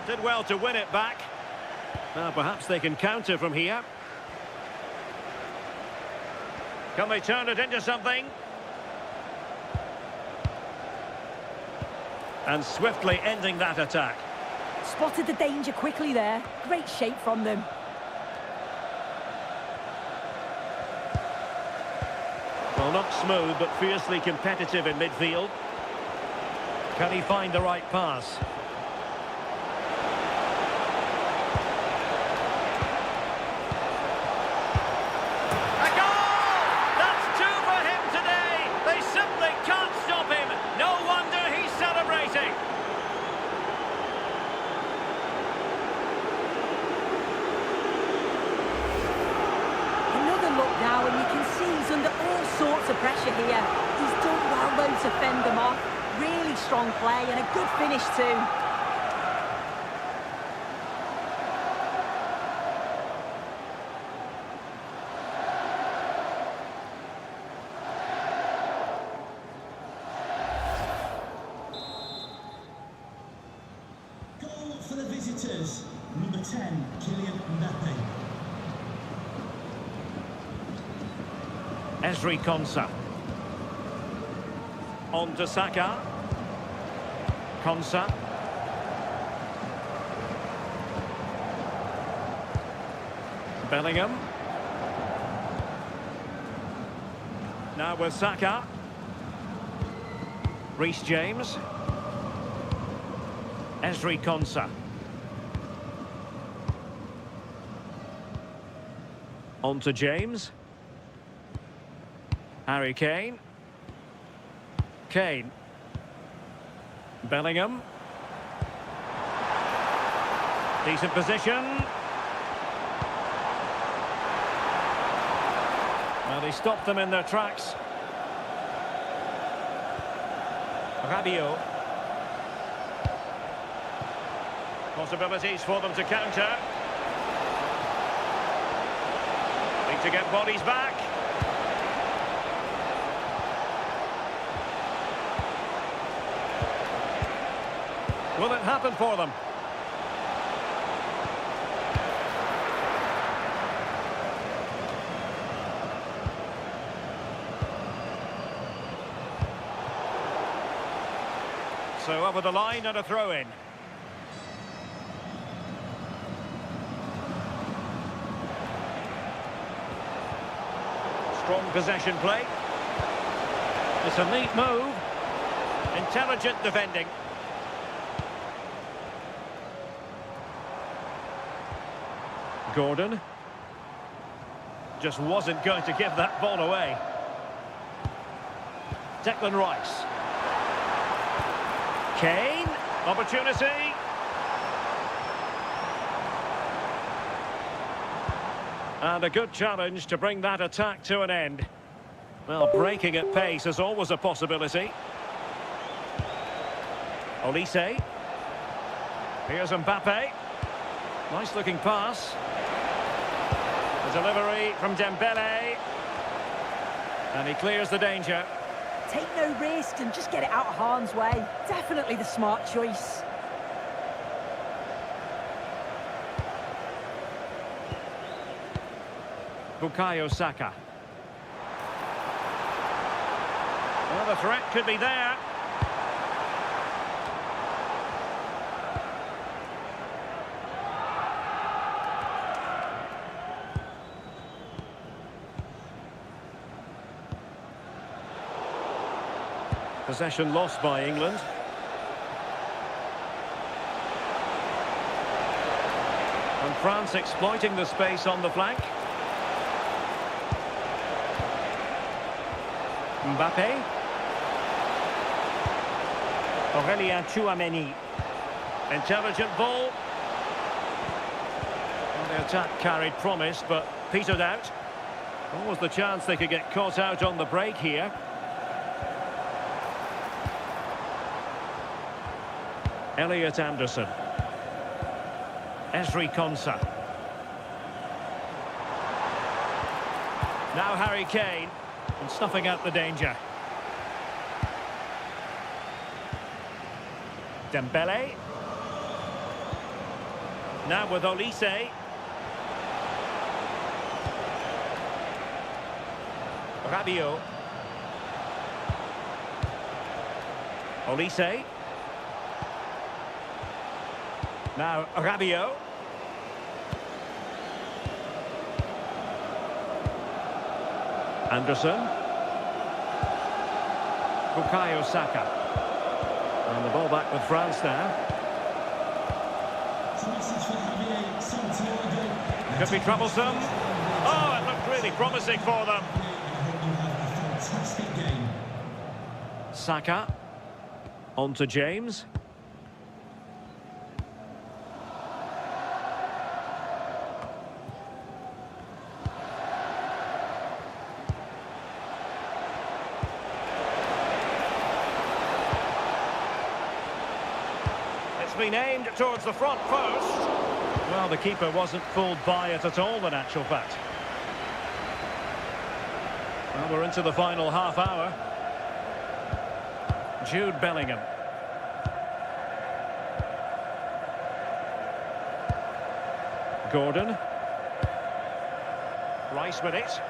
Did well to win it back. Now perhaps they can counter from here. Can they turn it into something? And swiftly ending that attack. Spotted the danger quickly there. Great shape from them. Well, not smooth, but fiercely competitive in midfield. Can he find the right pass? Now, and you can see he's under all sorts of pressure here. He's done well, though, to fend them off. Really strong play and a good finish too. For the visitors, number 10, Kylian Mbappe. Ezri Konsa. On to Saka. Konsa. Bellingham. Now with Saka. Reece James. Ezri Konsa. On to James. Harry Kane. Kane. Bellingham. Decent position. Well, he stopped them in their tracks. Rabiot. Possibilities for them to counter. Need to get bodies back. Will it happen for them? So over the line and a throw-in. Strong possession play. It's a neat move. Intelligent defending. Gordon. Just wasn't going to give that ball away. Declan Rice. Kane. Opportunity. And a good challenge to bring that attack to an end. Well, breaking at pace is always a possibility. Olise. Here's Mbappe. Nice looking pass. The delivery from Dembele. And he clears the danger. Take no risk and just get it out of harm's way. Definitely the smart choice. Bukayo Saka. Well, the threat could be there. Possession lost by England. And France exploiting the space on the flank. Mbappe. Aurelien Tchouameni. Intelligent ball. Well, the attack carried promise, but petered out. What was the chance they could get caught out on the break here? Elliot Anderson. Ezri Konsa. Now Harry Kane. And snuffing out the danger. Dembele. Now with Olise. Rabiot. Olise. Now Rabiot. Anderson. Bukayo Saka. And the ball back with France now. Could be troublesome. Oh, it looked really promising for them. Saka. On to James. been aimed towards the front post. Well, the keeper wasn't fooled by it at all, in actual fact. Well, we're into the final half hour. Jude Bellingham. Gordon. Rice with it.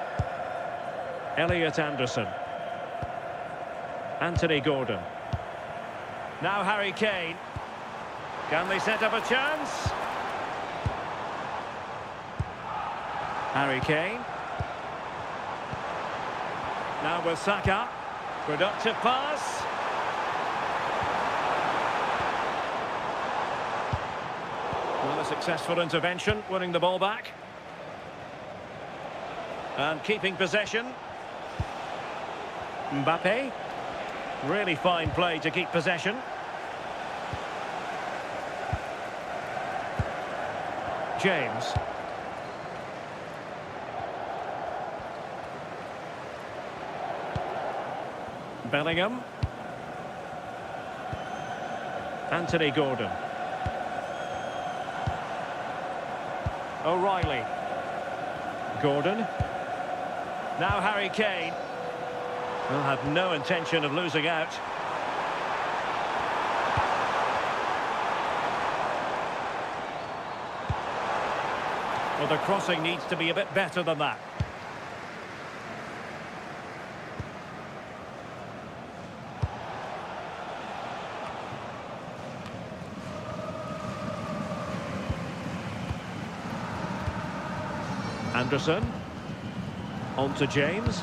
Elliot Anderson. Anthony Gordon. Now Harry Kane. Can they set up a chance? Harry Kane. Now with Saka. Productive pass. Well, a successful intervention, winning the ball back. And keeping possession. Mbappe. Really fine play to keep possession. James. Bellingham. Anthony Gordon. O'Reilly. Gordon. Now Harry Kane. Will have no intention of losing out. Well, the crossing needs to be a bit better than that. Anderson. On to James.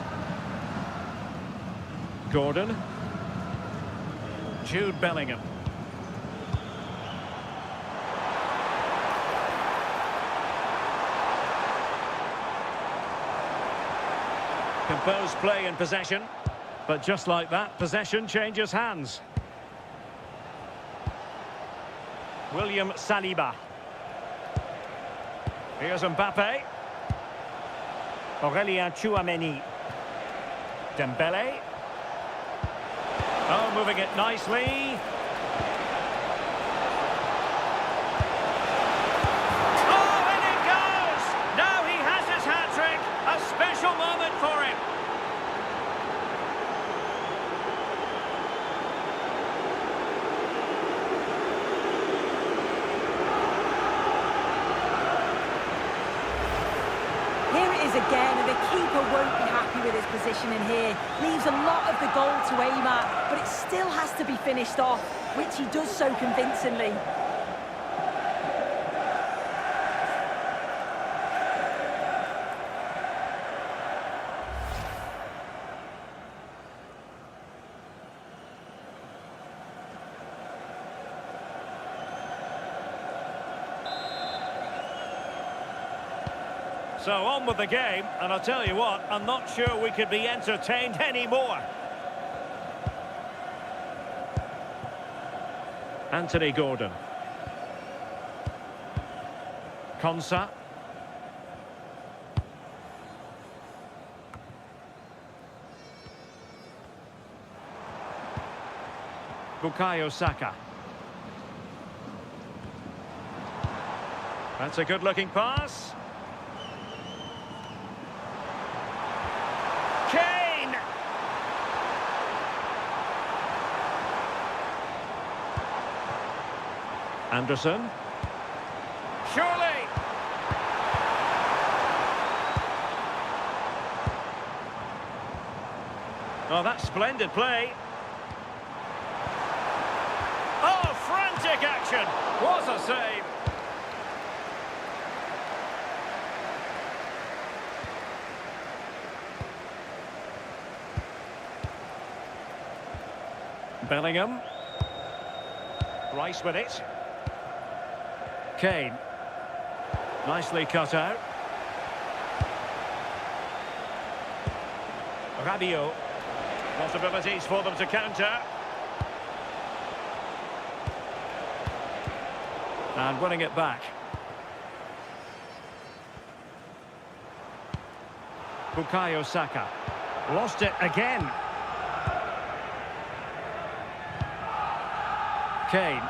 Gordon. Jude Bellingham. Composed play in possession. But just like that, possession changes hands. William Saliba. Here's Mbappe. Aurelien Tchouameni. Dembele. Oh, moving it nicely. Oh, and it goes! Now he has his hat-trick. A special moment for him. Here it is again, and the keeper won't be happy with his positioning here. Leaves a lot of the goal to aim at, but it still has to be finished off, which he does so convincingly. So on with the game, and I'll tell you what, I'm not sure we could be entertained anymore. Anthony Gordon. Konsa. Bukayo Saka. That's a good-looking pass. Kane! Anderson. Surely! Oh, that's splendid play. Oh, frantic action! What a save! Bellingham. Rice with it. Kane. Nicely cut out. Rabiot. Possibilities for them to counter. And winning it back. Bukayo Saka. Lost it again. Kane.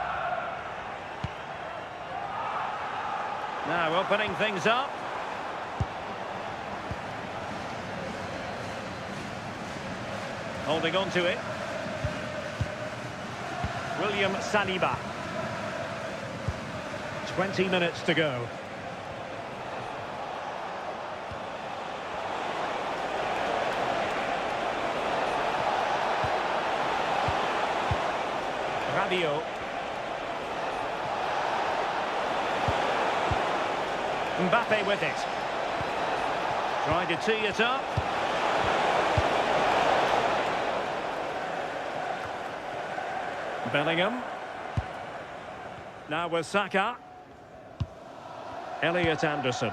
Now opening things up. Holding on to it. William Saliba. 20 minutes to go. Rabiot. Mbappe with it. Trying to tee it up. Bellingham. Now with Saka. Elliot Anderson.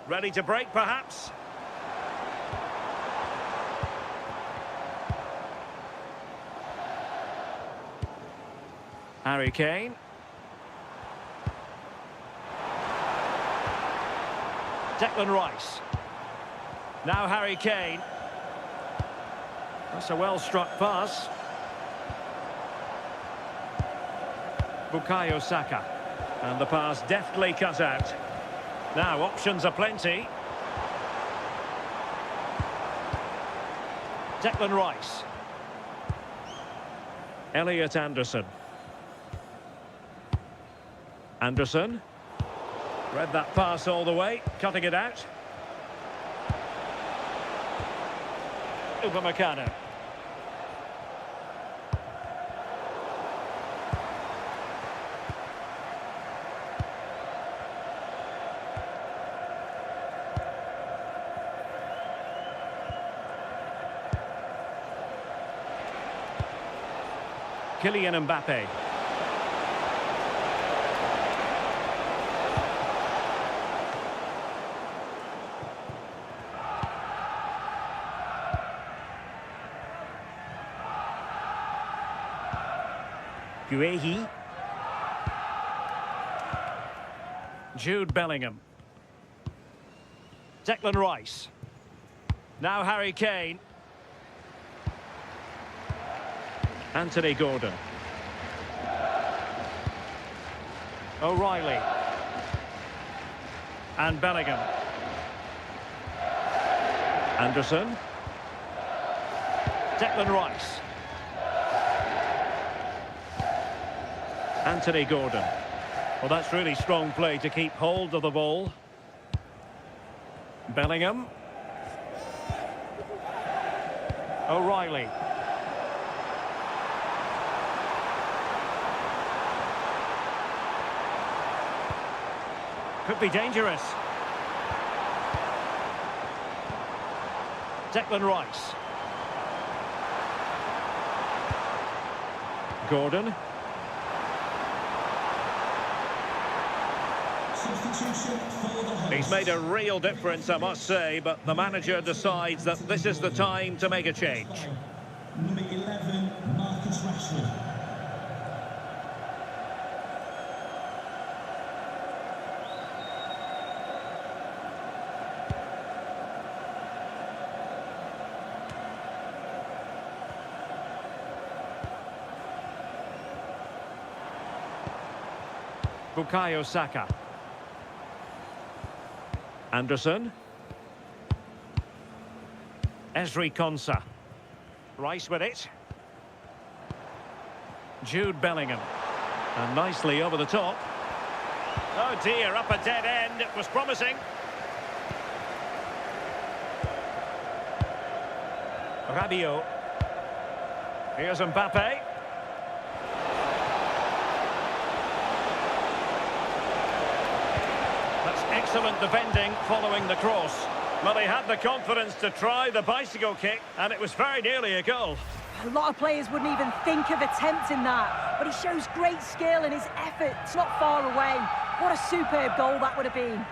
Ready to break, perhaps? Harry Kane. Declan Rice. Now Harry Kane. That's a well-struck pass. Bukayo Saka. And the pass deftly cut out. Now options are plenty. Declan Rice. Elliot Anderson. Anderson. Read that pass all the way, cutting it out. Upamecano. Kylian Mbappe. Guehi. Jude Bellingham. Declan Rice. Now Harry Kane. Anthony Gordon. O'Reilly. And Bellingham. Anderson. Declan Rice. Anthony Gordon. Well, that's really strong play to keep hold of the ball. Bellingham. O'Reilly. Could be dangerous. Declan Rice. Gordon. Substitution for the host. He's made a real difference, I must say, but the manager decides that this is the time to make a change. Number 11, Marcus Rashford. Bukayo Saka. Anderson. Ezri Konsa. Rice with it. Jude Bellingham. And nicely over the top. Oh dear, up a dead end. It was promising. Rabiot. Here's Mbappe. Excellent defending following the cross. Well, he had the confidence to try the bicycle kick, and it was very nearly a goal. A lot of players wouldn't even think of attempting that, but he shows great skill and his effort. It's not far away. What a superb goal that would have been.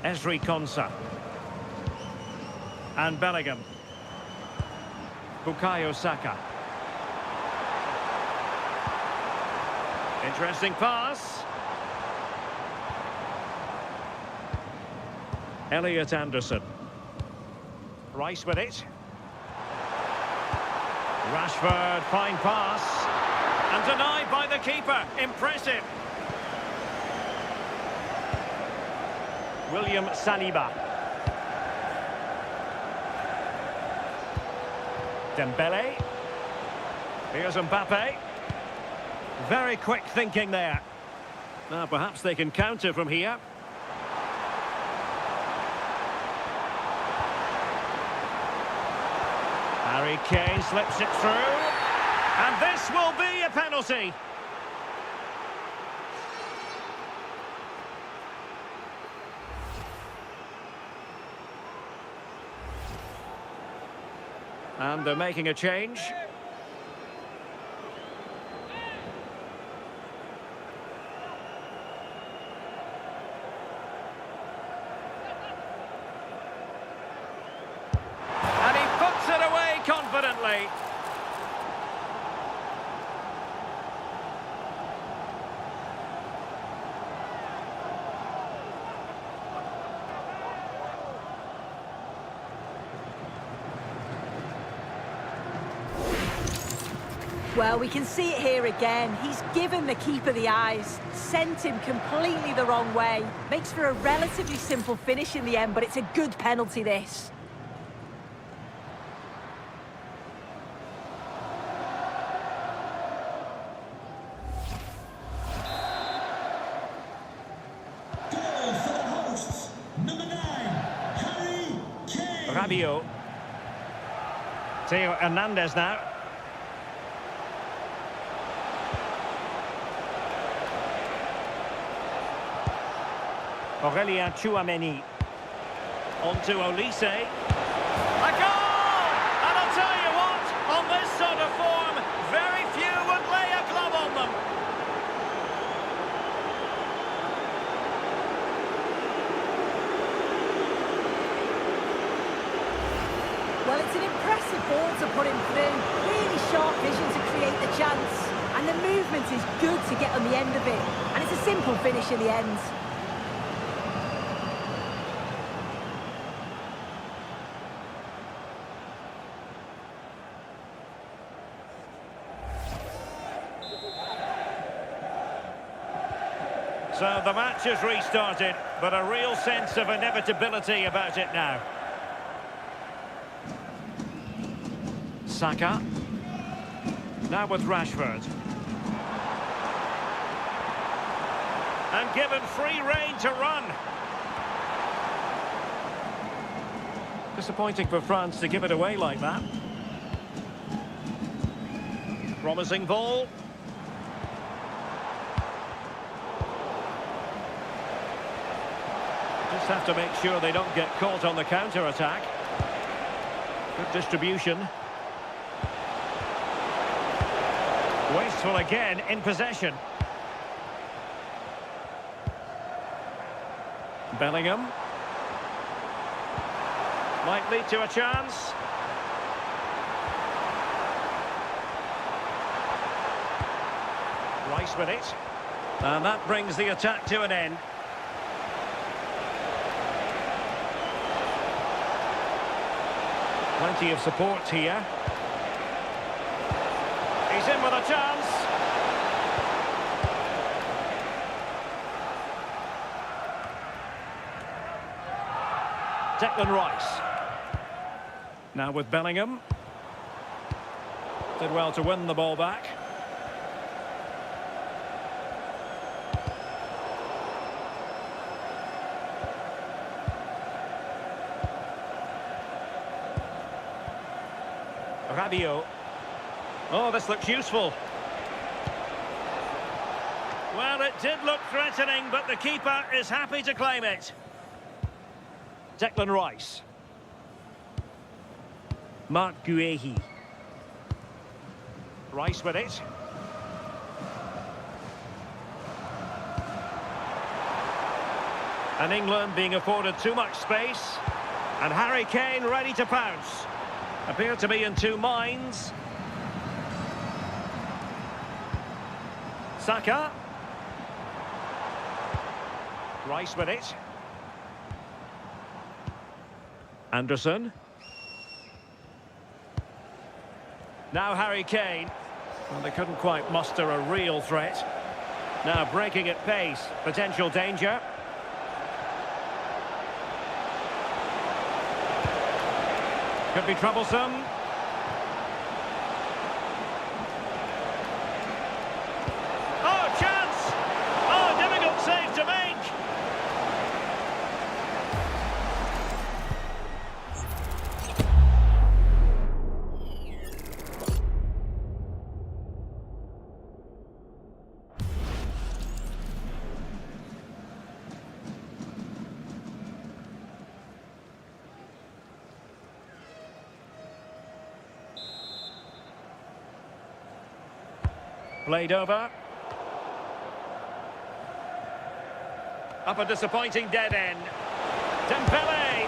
Ezri Konsa. And Bellingham. Bukayo Saka. Interesting pass. Elliot Anderson. Rice with it. Rashford, fine pass. And denied by the keeper. Impressive. William Saliba. Dembele. Here's Mbappe. Very quick thinking there. Now perhaps they can counter from here. Harry Kane slips it through. And this will be a penalty. And they're making a change. And he puts it away confidently. Well, we can see it here again. He's given the keeper the eyes, sent him completely the wrong way. Makes for a relatively simple finish in the end, but it's a good penalty, this. Goal for the hosts. Number 9, Harry Kane. Rabiot. Theo Hernandez now. Aurélien Tchouameni. On to Olise. A goal! And I'll tell you what, on this sort of form, very few would lay a glove on them. Well, it's an impressive ball to put him through. Really sharp vision to create the chance. And the movement is good to get on the end of it. And it's a simple finish in the end. So the match has restarted, but a real sense of inevitability about it now. Saka. Now with Rashford. And given free rein to run. Disappointing for France to give it away like that. Promising ball. Just have to make sure they don't get caught on the counter-attack. Good distribution. Wasteful again in possession. Bellingham. Might lead to a chance. Rice with it. And that brings the attack to an end. Plenty of support here. He's in with a chance. Declan Rice. Now with Bellingham. Did well to win the ball back. Rabiot. Oh, this looks useful. Well, it did look threatening, but the keeper is happy to claim it. Declan Rice. Marc Guehi. Rice with it. And England being afforded too much space. And Harry Kane ready to pounce. Appear to be in two minds. Saka. Rice with it. Anderson. Now Harry Kane. Well, they couldn't quite muster a real threat. Now breaking at pace. Potential danger. Could be troublesome. Oh, chance! Oh, difficult save to make. Played over. Up a disappointing dead end. Dembele.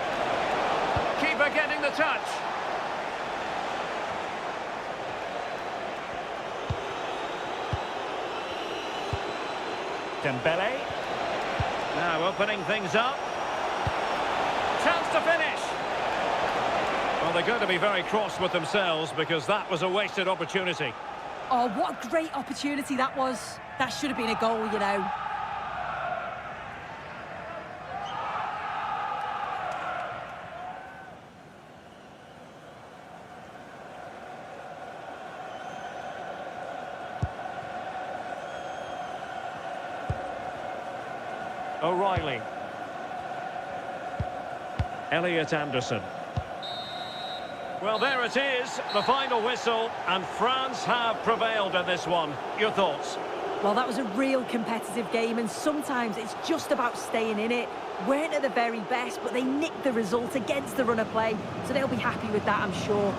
Keeper getting the touch. Dembele. Now opening things up. Chance to finish. Well, they're going to be very cross with themselves because that was a wasted opportunity. Oh, what a great opportunity that was. That should have been a goal, you know. O'Reilly. Elliot Anderson. Well, there it is, the final whistle, and France have prevailed in this one. Your thoughts? Well, that was a real competitive game, and sometimes it's just about staying in it. Weren't at the very best, but they nicked the result against the run of play, so they'll be happy with that, I'm sure.